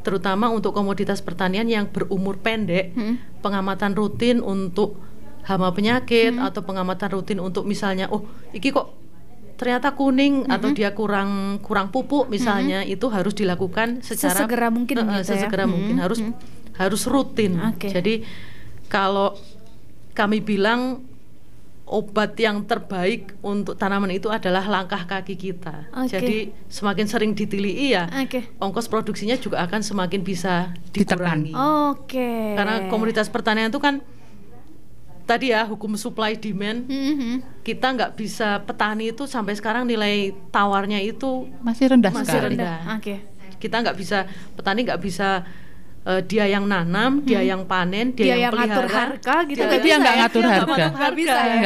Terutama untuk komoditas pertanian yang berumur pendek, pengamatan rutin untuk hama penyakit atau pengamatan rutin untuk misalnya iki kok ternyata kuning atau dia kurang pupuk misalnya, itu harus dilakukan secara
sesegera mungkin
sesegera mungkin, harus rutin. Jadi kalau kami bilang obat yang terbaik untuk tanaman itu adalah langkah kaki kita. Jadi semakin sering ditilii ya, ongkos produksinya juga akan semakin bisa dikurangi. Karena komoditas pertanian itu kan tadi ya, hukum supply demand. Kita nggak bisa, petani itu sampai sekarang nilai tawarnya itu
masih rendah sekali.
Kita nggak bisa, petani nggak bisa dia yang nanam, dia yang panen, dia yang pelihara,
ngatur harga gitu.
Dia nggak ngatur harga,
nggak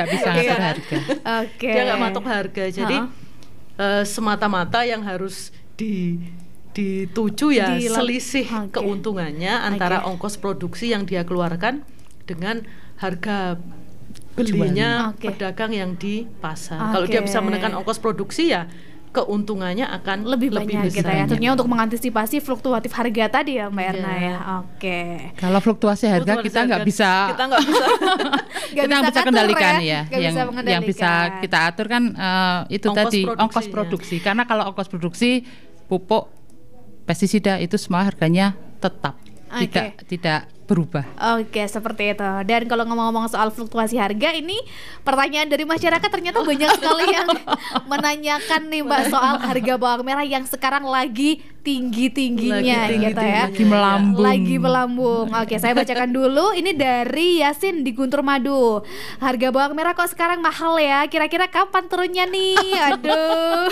bisa
ngatur harga.
Dia nggak matok harga. Jadi semata-mata yang harus dituju ya selisih keuntungannya antara ongkos produksi yang dia keluarkan dengan harga belinya pedagang yang di pasar. Kalau dia bisa menekan ongkos produksi ya keuntungannya akan lebih
banyak
besar.
Gitu ya. Tentunya untuk mengantisipasi fluktuatif harga tadi ya Mbak Erna ya.
Kalau fluktuasi harga kita nggak bisa kendalikan ya. Yang bisa kita atur kan itu tadi ongkos produksi. Karena kalau ongkos produksi pupuk, pestisida itu semua harganya tetap, tidak berubah.
Seperti itu. Dan kalau ngomong-ngomong soal fluktuasi harga, ini pertanyaan dari masyarakat ternyata banyak sekali yang menanyakan nih Mbak soal harga bawang merah yang sekarang lagi tinggi-tingginya gitu ya. Lagi melambung. Saya bacakan dulu. Ini dari Yasin di Guntur Madu. Harga bawang merah kok sekarang mahal ya? Kira-kira kapan turunnya nih? Aduh.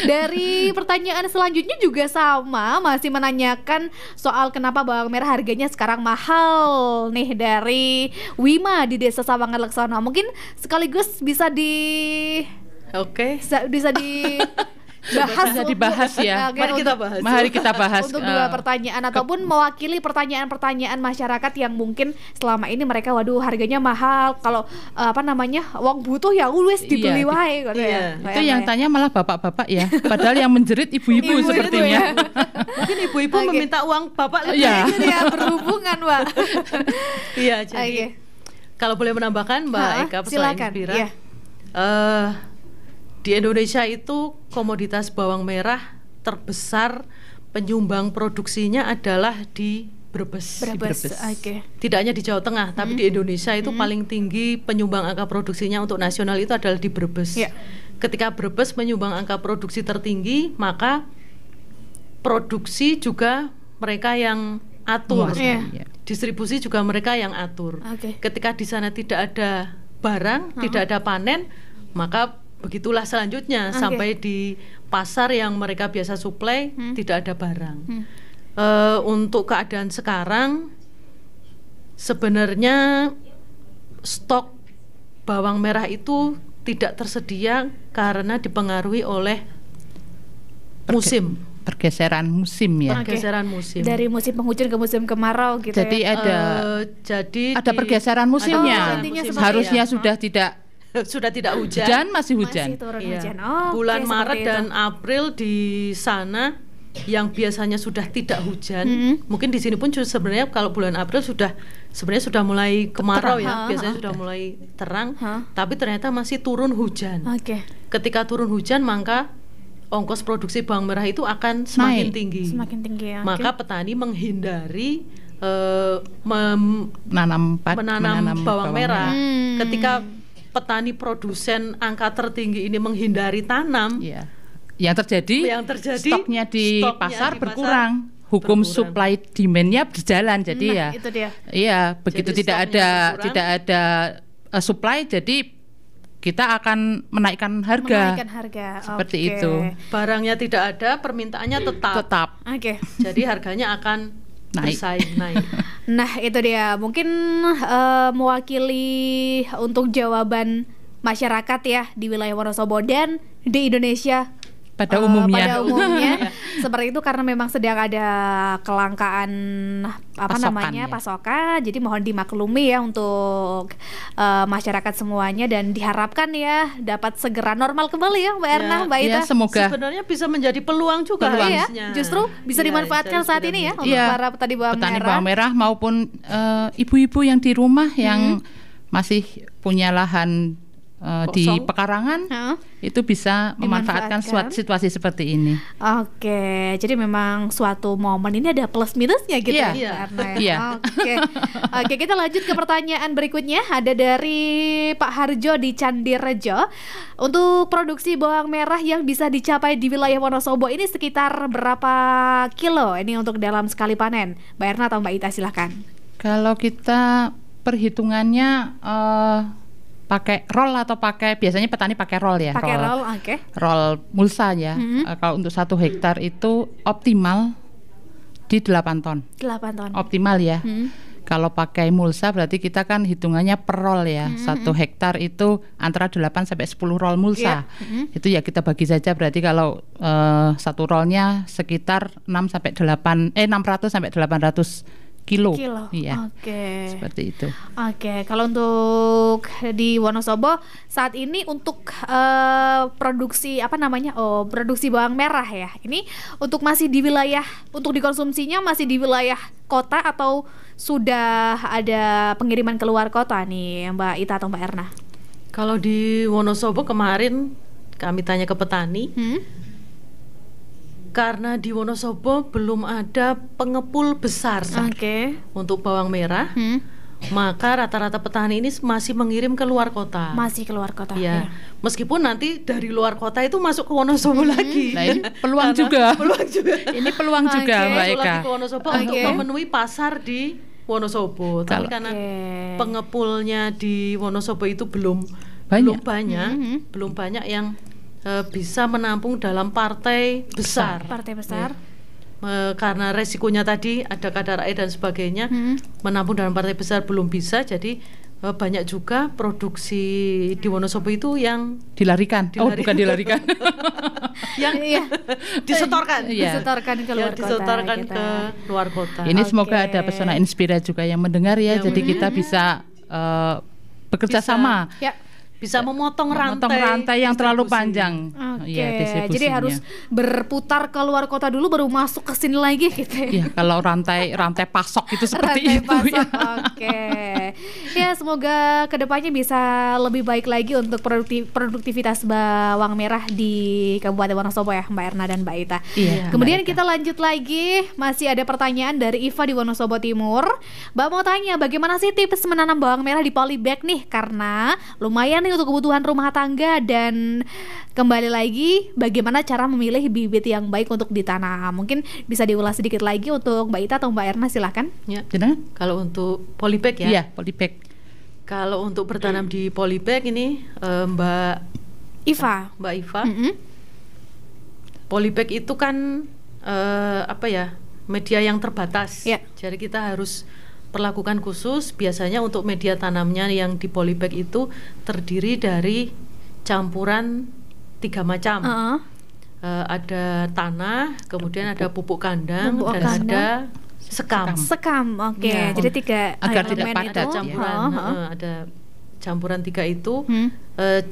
Dari pertanyaan selanjutnya juga sama, masih menanyakan soal kenapa bawang merah harganya sekarang mahal nih, dari Wima di Desa Sawangan Laksono. Mungkin sekaligus bisa
dibahas ya. Mari kita bahas
untuk dua pertanyaan ataupun mewakili pertanyaan-pertanyaan masyarakat yang mungkin selama ini mereka harganya mahal, kalau wong butuh ya wis dibeli wae gitu ya.
Itu yang tanya malah bapak-bapak ya, padahal yang menjerit ibu-ibu sepertinya.
Mungkin ibu-ibu meminta uang bapak lebih
ya, berhubungan Mbak.
Jadi kalau boleh menambahkan Mbak Eka Pesona Inspira, di Indonesia itu komoditas bawang merah terbesar penyumbang produksinya adalah di Brebes. Tidak hanya di Jawa Tengah, tapi di Indonesia itu paling tinggi penyumbang angka produksinya untuk nasional itu adalah di Brebes. Ketika Brebes menyumbang angka produksi tertinggi, maka produksi juga mereka yang atur. Distribusi juga mereka yang atur. Ketika di sana tidak ada barang, tidak ada panen, maka begitulah selanjutnya sampai di pasar yang mereka biasa suplai tidak ada barang. Untuk keadaan sekarang sebenarnya stok bawang merah itu tidak tersedia karena dipengaruhi oleh musim.
Pergeseran musim ya.
Dari musim penghujan ke musim kemarau gitu.
Jadi ada pergeseran musimnya. Harusnya sudah tidak hujan, masih hujan.
Hujan.
Bulan Maret dan April di sana yang biasanya sudah tidak hujan, mungkin di sini pun sebenarnya kalau bulan April sudah mulai kemarau ya, biasanya sudah mulai terang, tapi ternyata masih turun hujan. Ketika turun hujan, maka ongkos produksi bawang merah itu akan semakin tinggi. Maka petani menghindari menanam bawang merah. Ketika petani produsen angka tertinggi ini menghindari tanam,
yang terjadi stoknya di pasar berkurang. Hukum supply demand-nya berjalan, jadi
itu dia.
Begitu tidak ada supply, jadi kita akan menaikkan harga. Seperti itu.
Barangnya tidak ada, permintaannya tetap. Jadi harganya akan naik.
Nah itu dia, mungkin mewakili untuk jawaban masyarakat ya di wilayah Wonosobo dan di Indonesia
pada umumnya
seperti itu karena memang sedang ada kelangkaan pasokan, jadi mohon dimaklumi ya untuk masyarakat semuanya dan diharapkan ya dapat segera normal kembali ya Mbak Erna, Mbak Ita.
Semoga
sebenarnya bisa menjadi peluang juga
ya. Justru bisa dimanfaatkan saat ini ya untuk para petani
bawang merah maupun ibu-ibu yang di rumah yang masih punya lahan di pekarangan itu bisa memanfaatkan situasi seperti ini.
Oke, jadi memang suatu momen ini ada plus minusnya gitu ya. Oke, kita lanjut ke pertanyaan berikutnya. Ada dari Pak Harjo di Candirejo. Untuk produksi bawang merah yang bisa dicapai di wilayah Wonosobo ini sekitar berapa kilo ini untuk dalam sekali panen? Mbak Erna atau Mbak Ita silahkan.
Kalau kita perhitungannya pakai roll atau biasanya petani pakai roll ya.
Pakai roll,
roll mulsa ya. Kalau untuk 1 hektar itu optimal di 8 ton.
8 ton.
Optimal ya. Kalau pakai mulsa berarti kita kan hitungannya per roll ya. 1 hektar itu antara 8 sampai 10 roll mulsa. Itu ya kita bagi saja berarti kalau 1 rollnya sekitar 600 sampai 800 kilo. Iya. Seperti itu.
Kalau untuk di Wonosobo saat ini untuk produksi produksi bawang merah ya. Ini untuk masih di wilayah untuk dikonsumsinya masih di wilayah kota atau sudah ada pengiriman keluar kota nih Mbak Ita atau Mbak Erna?
Kalau di Wonosobo kemarin kami tanya ke petani. Karena di Wonosobo belum ada pengepul besar untuk bawang merah, maka rata-rata petani ini masih mengirim ke luar kota.
Masih keluar kota.
Ya. Meskipun nanti dari luar kota itu masuk ke Wonosobo lagi.
Nah, ini peluang juga. Ini peluang juga Mbak Eka.
Lagi ke Wonosobo untuk memenuhi pasar di Wonosobo. Tapi karena pengepulnya di Wonosobo itu belum banyak yang bisa menampung dalam partai besar. Karena resikonya tadi ada kadar air dan sebagainya, menampung dalam partai besar belum bisa, jadi banyak juga produksi di Wonosobo itu yang
dilarikan. Bukan dilarikan.
yang disetorkan.
Disetorkan ke luar
ke luar kota.
Ini semoga ada Pesona Inspira juga yang mendengar ya, jadi kita bisa bekerja sama.
Bisa memotong rantai
yang terlalu panjang.
Jadi harus berputar ke luar kota dulu baru masuk ke sini lagi gitu.
Ya, kalau rantai pasok itu seperti itu.
Ya, semoga kedepannya bisa lebih baik lagi untuk produktivitas bawang merah di Kabupaten Wonosobo ya, Mbak Erna dan Mbak Ita. Kemudian kita lanjut lagi, masih ada pertanyaan dari Iva di Wonosobo Timur. Mbak mau tanya, bagaimana sih tips menanam bawang merah di polybag nih? Karena lumayan untuk kebutuhan rumah tangga, dan kembali lagi bagaimana cara memilih bibit yang baik untuk ditanam. Mungkin bisa diulas sedikit lagi untuk Mbak Ita atau Mbak Erna, silahkan.
Ya, kalau untuk polybag ya.
Iya, polybag.
Kalau untuk bertanam di polybag ini Mbak Iva. Polybag itu kan media yang terbatas. Jadi kita harus perlakukan khusus. Biasanya untuk media tanamnya yang di polybag itu terdiri dari campuran 3 macam. Ada tanah, kemudian ada pupuk kandang, dan ada sekam.
Jadi 3
agar tidak padat
campuran. Ada campuran 3 itu.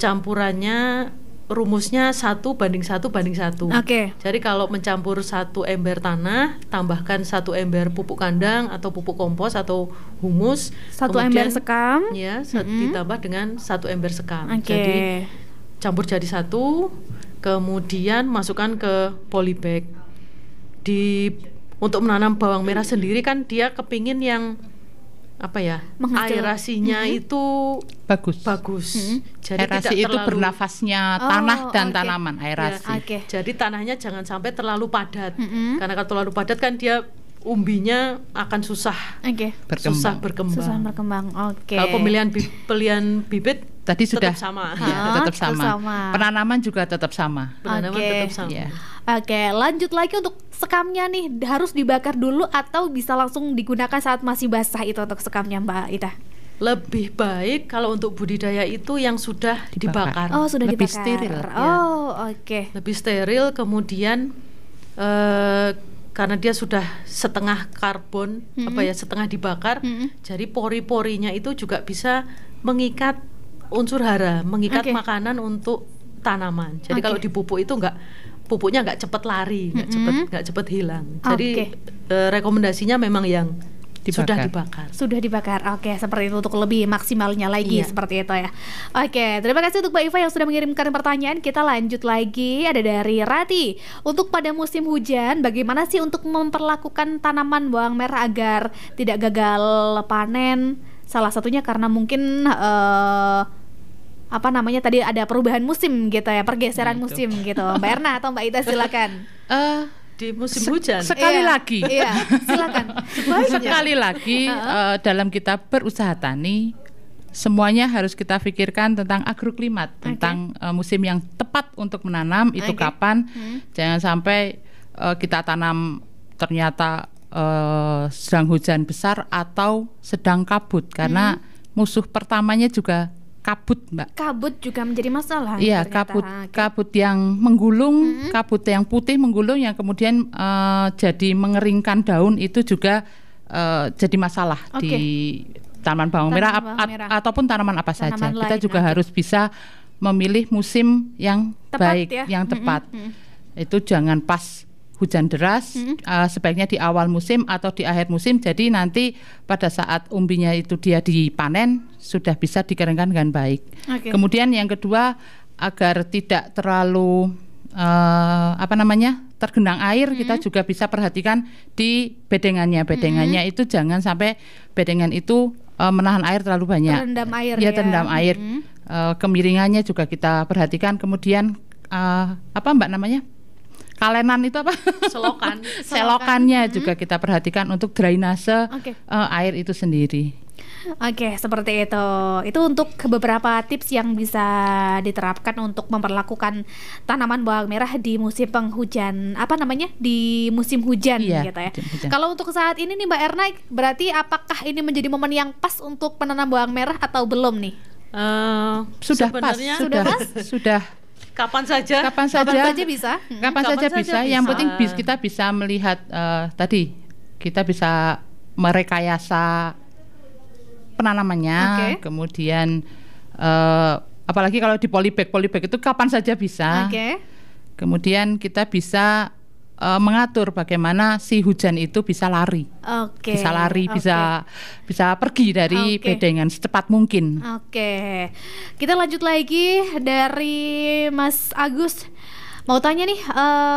Campurannya rumusnya 1:1:1. Jadi kalau mencampur 1 ember tanah, tambahkan 1 ember pupuk kandang atau pupuk kompos atau humus,
1 ember sekam,
ditambah dengan 1 ember sekam. Jadi campur jadi 1, kemudian masukkan ke polybag. Untuk menanam bawang merah sendiri kan dia kepingin yang aerasinya itu bagus. Jadi
aerasi
tidak
itu bernafasnya tanah dan tanaman, aerasi.
Jadi tanahnya jangan sampai terlalu padat. Karena kalau terlalu padat kan dia umbinya akan susah berkembang. Kalau pemilihan bibit
tadi sudah
tetap sama.
Tetap sama. Penanaman juga tetap sama.
Tetap sama.
Lanjut lagi untuk sekamnya nih, harus dibakar dulu atau bisa langsung digunakan saat masih basah itu untuk sekamnya Mbak Ita?
Lebih baik kalau untuk budidaya itu yang sudah dibakar.
Sudah
lebih
dibakar.
steril.
Lebih
steril, kemudian karena dia sudah setengah karbon, setengah dibakar, jadi pori-porinya itu juga bisa mengikat unsur hara, mengikat makanan untuk tanaman. Jadi kalau dipupuk itu pupuknya nggak cepat lari, nggak cepat hilang. Jadi rekomendasinya memang yang sudah dibakar. Oke, seperti itu untuk lebih maksimalnya lagi, seperti itu ya. Oke, terima kasih untuk Mbak Iva yang sudah mengirimkan pertanyaan. Kita lanjut lagi, ada dari Rati. Untuk pada musim hujan, bagaimana sih untuk memperlakukan tanaman bawang merah agar tidak gagal panen? Salah satunya karena mungkin tadi ada perubahan musim gitu ya, pergeseran musim gitu. Mbak Erna atau Mbak Ita silakan. Di musim hujan
sekali lagi
silakan.
Sekali lagi dalam kita berusaha tani, semuanya harus kita pikirkan tentang agroklimat, tentang musim yang tepat untuk menanam itu kapan. Jangan sampai kita tanam ternyata sedang hujan besar atau sedang kabut, karena musuh pertamanya juga kabut, Mbak.
Kabut juga menjadi masalah.
Iya, kabut yang menggulung, kabut yang putih menggulung yang kemudian jadi mengeringkan daun, itu juga jadi masalah di tanaman bawang merah ataupun tanaman apa saja. Kita juga harus bisa memilih musim yang baik, yang tepat. Itu jangan pas hujan deras, sebaiknya di awal musim atau di akhir musim. Jadi nanti pada saat umbinya itu dia dipanen sudah bisa dikeringkan dengan baik. Kemudian yang kedua, agar tidak terlalu tergenang air, kita juga bisa perhatikan di bedengannya. Bedengannya itu jangan sampai bedengan itu menahan air terlalu banyak.
Terendam air
terendam air. Kemiringannya juga kita perhatikan. Kemudian kalenan itu apa? Selokannya juga kita perhatikan untuk drainase air itu sendiri.
Oke, seperti itu. Itu untuk beberapa tips yang bisa diterapkan untuk memperlakukan tanaman bawang merah di musim penghujan. Di musim hujan gitu ya. Kalau untuk saat ini nih Mbak Erna, berarti apakah ini menjadi momen yang pas untuk menanam bawang merah atau belum nih?
Sudah pas.
Kapan saja bisa.
Yang penting kita bisa melihat tadi kita bisa merekayasa penanamannya. Kemudian apalagi kalau di polybag itu kapan saja bisa. Kemudian kita bisa mengatur bagaimana si hujan itu bisa lari. Bisa lari, bisa pergi dari bedengan secepat mungkin.
Kita lanjut lagi dari Mas Agus. Mau tanya nih,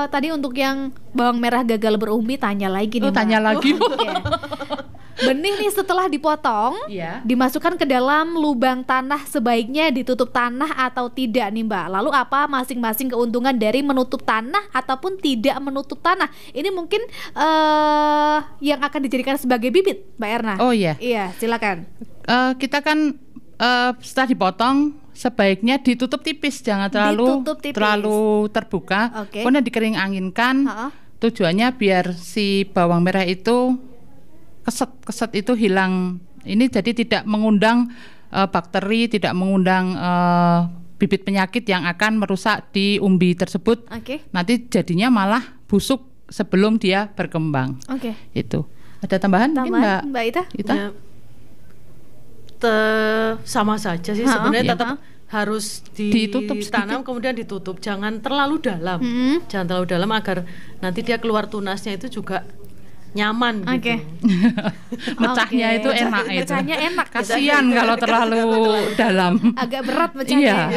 tadi untuk yang bawang merah gagal berumbi, tanya lagi nih. Benih nih setelah dipotong, dimasukkan ke dalam lubang tanah, sebaiknya ditutup tanah atau tidak nih Mbak? Lalu apa masing-masing keuntungan dari menutup tanah ataupun tidak menutup tanah? Ini mungkin yang akan dijadikan sebagai bibit, Mbak Erna. Iya, silakan.
Kita kan setelah dipotong sebaiknya ditutup tipis, jangan terlalu terbuka. Kemudian dikering anginkan. Tujuannya biar si bawang merah itu keset itu hilang. Ini jadi tidak mengundang bakteri, tidak mengundang bibit penyakit yang akan merusak di umbi tersebut. Nanti jadinya malah busuk sebelum dia berkembang. Itu. Ada tambahan mungkin
Mbak Ita?
Sama saja sih sebenarnya, tetap harus ditanam kemudian ditutup, jangan terlalu dalam. Jangan terlalu dalam agar nanti dia keluar tunasnya itu juga nyaman gitu.
Mecahnya itu enak.
Mecahnya enak.
Kasihan kalau terlalu dalam.
Agak berat mecahnya.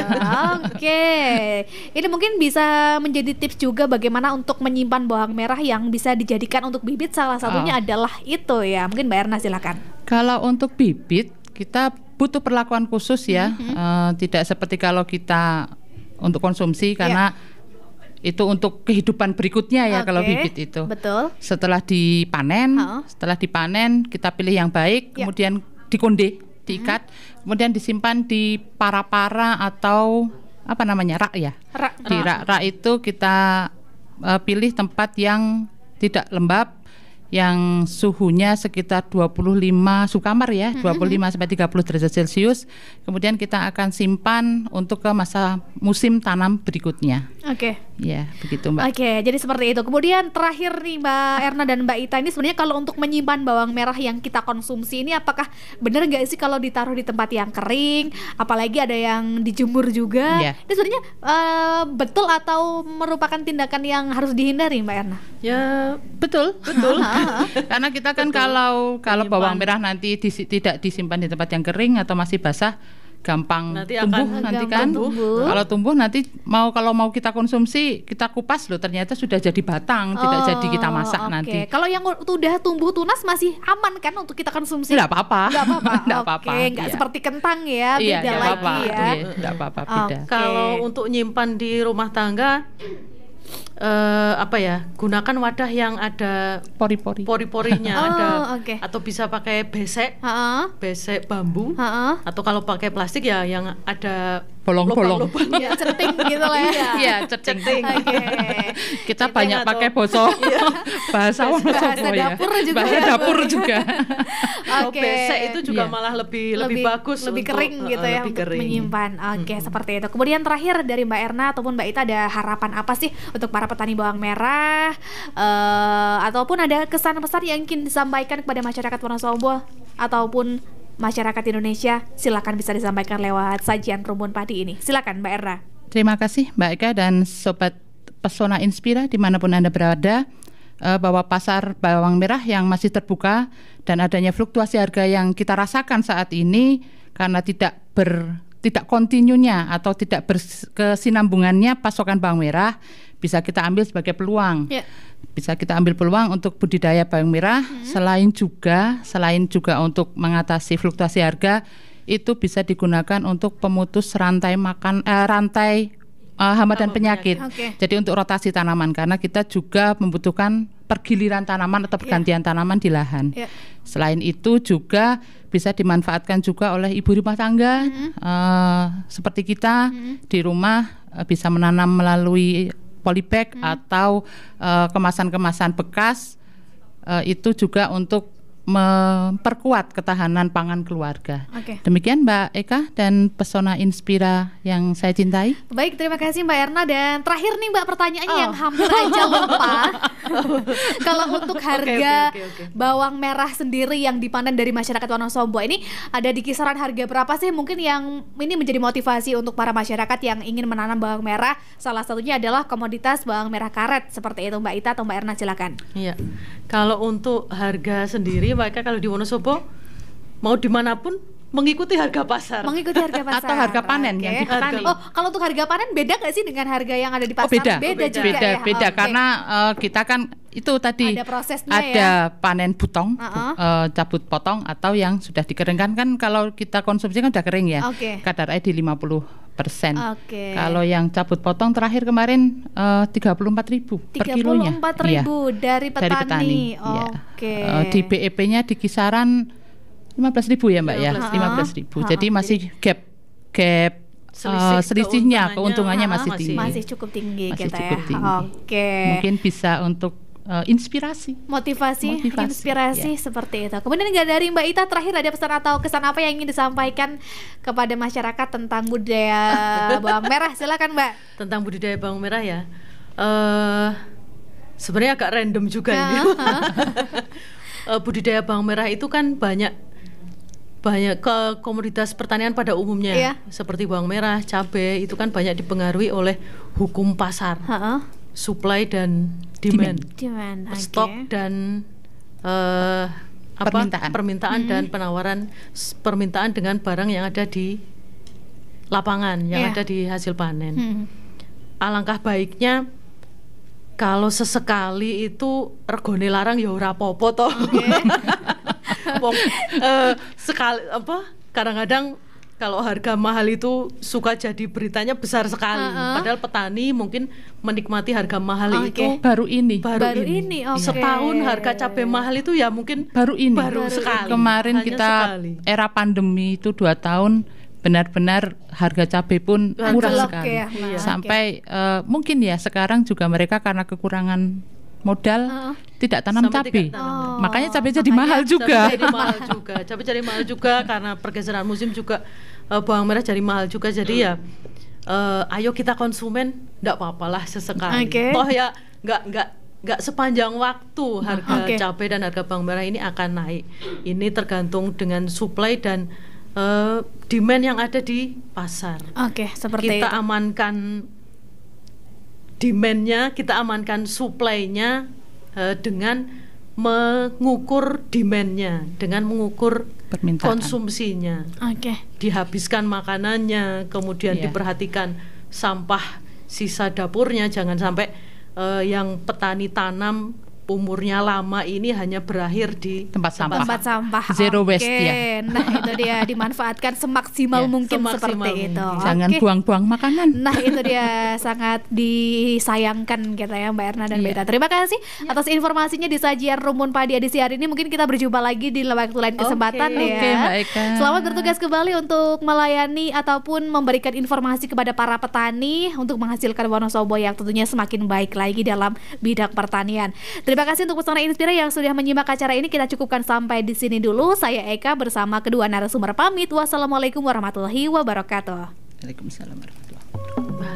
Ini mungkin bisa menjadi tips juga bagaimana untuk menyimpan bawang merah yang bisa dijadikan untuk bibit. Salah satunya adalah itu ya. Mungkin Mbak Erna silakan.
Kalau untuk bibit kita butuh perlakuan khusus ya. Tidak seperti kalau kita untuk konsumsi, karena itu untuk kehidupan berikutnya ya. Kalau bibit itu.
Betul.
Setelah dipanen, kita pilih yang baik, kemudian dikonde, diikat, kemudian disimpan di para-para atau rak ya. Di rak itu kita pilih tempat yang tidak lembab, yang suhunya sekitar 25 suhu kamar ya, 25 sampai 30 derajat Celcius. Kemudian kita akan simpan untuk ke masa musim tanam berikutnya.
Oke.
Ya, begitu Mbak.
Oke, jadi seperti itu. Kemudian terakhir nih Mbak Erna dan Mbak Ita, ini sebenarnya kalau untuk menyimpan bawang merah yang kita konsumsi ini apakah benar nggak sih kalau ditaruh di tempat yang kering, apalagi ada yang dijemur juga?
Ya.
Ini sebenarnya betul atau merupakan tindakan yang harus dihindari Mbak Erna?
Ya,
betul. Karena kita kan kalau bawang merah nanti tidak disimpan di tempat yang kering atau masih basah, gampang
nanti
tumbuh
akan
nanti
gampang
kan.
tumbuh.
Kalau tumbuh nanti kalau mau kita konsumsi, kita kupas loh, ternyata sudah jadi batang, tidak jadi kita masak nanti.
Kalau yang udah tumbuh tunas masih aman kan untuk kita konsumsi?
Nggak apa-apa.
Nggak apa-apa.
Nggak apa-apa.
Nggak
Iya.
seperti kentang ya,
Iya,
beda
nggak
lagi
apa-apa.
ya.
Iya, nggak apa-apa, beda.
kalau untuk nyimpan di rumah tangga, gunakan wadah yang ada pori-porinya, ada atau bisa pakai besek bambu, atau kalau pakai plastik ya yang ada
bolong-bolong.
Ya, ceting gitu lah ya.
Iya, ceting. Kita
Ceting
banyak
atau-
pakai bahasa
dapur juga.
Bahasa dapur juga.
Kalau besek itu juga
Iya.
malah lebih bagus,
lebih
untuk,
kering gitu ya,
lebih
untuk
kering.
menyimpan. Oke, seperti itu. Kemudian terakhir dari Mbak Erna ataupun Mbak Ita, ada harapan apa sih untuk para petani bawang merah, ataupun ada kesan-pesan yang ingin disampaikan kepada masyarakat Wonosobo ataupun masyarakat Indonesia? Silakan bisa disampaikan lewat sajian Rumpun Padi ini. Silakan Mbak Erna.
Terima kasih Mbak Eka dan Sobat Pesona Inspira dimanapun Anda berada, bahwa pasar bawang merah yang masih terbuka dan adanya fluktuasi harga yang kita rasakan saat ini karena tidak kontinunya atau tidak berkesinambungannya pasokan bawang merah, bisa kita ambil sebagai peluang.
Ya.
Bisa kita ambil peluang untuk budidaya bawang merah, selain juga untuk mengatasi fluktuasi harga, itu bisa digunakan untuk pemutus rantai hama dan penyakit.
Oke.
Jadi untuk rotasi tanaman, karena kita juga membutuhkan pergiliran tanaman atau pergantian tanaman di lahan.
Ya.
Selain itu juga bisa dimanfaatkan juga oleh ibu rumah tangga seperti kita di rumah, bisa menanam melalui polybag atau kemasan-kemasan bekas, itu juga untuk memperkuat ketahanan pangan keluarga.
Oke.
Demikian Mbak Eka dan Pesona Inspira yang saya cintai.
Baik, terima kasih Mbak Erna. Dan terakhir nih Mbak, pertanyaannya yang hampir aja lupa. Kalau untuk harga
Oke.
bawang merah sendiri yang dipanen dari masyarakat Wonosobo ini ada di kisaran harga berapa sih? Mungkin yang ini menjadi motivasi untuk para masyarakat yang ingin menanam bawang merah. Salah satunya adalah komoditas bawang merah karet seperti itu. Mbak Ita atau Mbak Erna, silakan.
Iya. Kalau untuk harga sendiri, mereka kalau di Wonosobo mau dimanapun mengikuti harga pasar.
Mengikuti harga pasar
Atau harga panen
Oke.
yang dipetani.
Oh, kalau untuk harga panen beda nggak sih dengan harga yang ada di pasar?
Beda
juga ya. Oke.
karena kita kan itu tadi
Ada prosesnya
ada
ya.
panen butong, cabut potong atau yang sudah dikeringkan. Kan kalau kita konsumsi kan udah kering ya,
Oke.
kadar air di 50%.
Oke.
Kalau yang cabut potong terakhir kemarin 34.000 per kilonya.
34.000 dari petani.
Iya.
Oke.
Di BEP-nya di kisaran 15.000 ya Mbak ya, 15.000. Jadi masih gap selisihnya, keuntungannya masih tinggi.
Masih cukup tinggi
Masih
kita
cukup
ya.
tinggi.
Oke.
Mungkin bisa untuk inspirasi.
Motivasi, inspirasi
ya.
seperti itu. Kemudian nggak dari Mbak Ita, terakhir ada pesan atau kesan apa yang ingin disampaikan kepada masyarakat tentang budaya bawang merah? Silakan Mbak.
Tentang budidaya bawang merah ya. Sebenarnya agak random juga ini. Budidaya bawang merah itu kan banyak ke komoditas pertanian pada umumnya, seperti bawang merah, cabai, itu kan banyak dipengaruhi oleh hukum pasar, supply dan demand. Stok dan permintaan dan penawaran, permintaan dengan barang yang ada di lapangan, yang ada di hasil panen. Alangkah baiknya kalau sesekali itu regone larang ya ora apa-apa toh. Sekali kadang-kadang kalau harga mahal itu suka jadi beritanya besar sekali. Padahal petani mungkin menikmati harga mahal itu
baru ini.
Setahun harga cabai mahal itu ya mungkin
baru
sekali.
Kemarin
Hanya
kita
sekali.
Era pandemi itu 2 tahun benar-benar harga cabai pun murah sekali. Sampai mungkin ya sekarang juga mereka karena kekurangan modal tidak tanam cabai. Makanya cabai jadi mahal juga.
Cabai jadi mahal juga karena pergeseran musim juga, bawang merah jadi mahal juga. Jadi ya ayo kita konsumen enggak apa-apalah sesekali. Toh ya nggak sepanjang waktu harga cabai dan harga bawang merah ini akan naik. Ini tergantung dengan supply dan demand yang ada di pasar.
Seperti
kita
itu.
Amankan demand-nya, kita amankan supply-nya dengan mengukur demand-nya, dengan mengukur konsumsinya. Dihabiskan makanannya, kemudian diperhatikan sampah sisa dapurnya, jangan sampai yang petani tanam umurnya lama ini hanya berakhir di
tempat sampah.
Zero waste ya. Nah, itu dia, dimanfaatkan semaksimal mungkin seperti itu.
Jangan buang-buang makanan.
Nah, itu dia, sangat disayangkan kita ya Mbak Erna dan Beta. Terima kasih atas informasinya di sajian Rumpun Padi edisi hari ini. Mungkin kita berjumpa lagi di waktu lain kesempatan ya. Selamat bertugas kembali untuk melayani ataupun memberikan informasi kepada para petani untuk menghasilkan Wonosobo yang tentunya semakin baik lagi dalam bidang pertanian. Terima kasih untuk Pesona Inspira yang sudah menyimak acara ini. Kita cukupkan sampai di sini dulu. Saya Eka bersama kedua narasumber pamit. Wassalamualaikum warahmatullahi wabarakatuh.
Waalaikumsalam warahmatullahi wabarakatuh.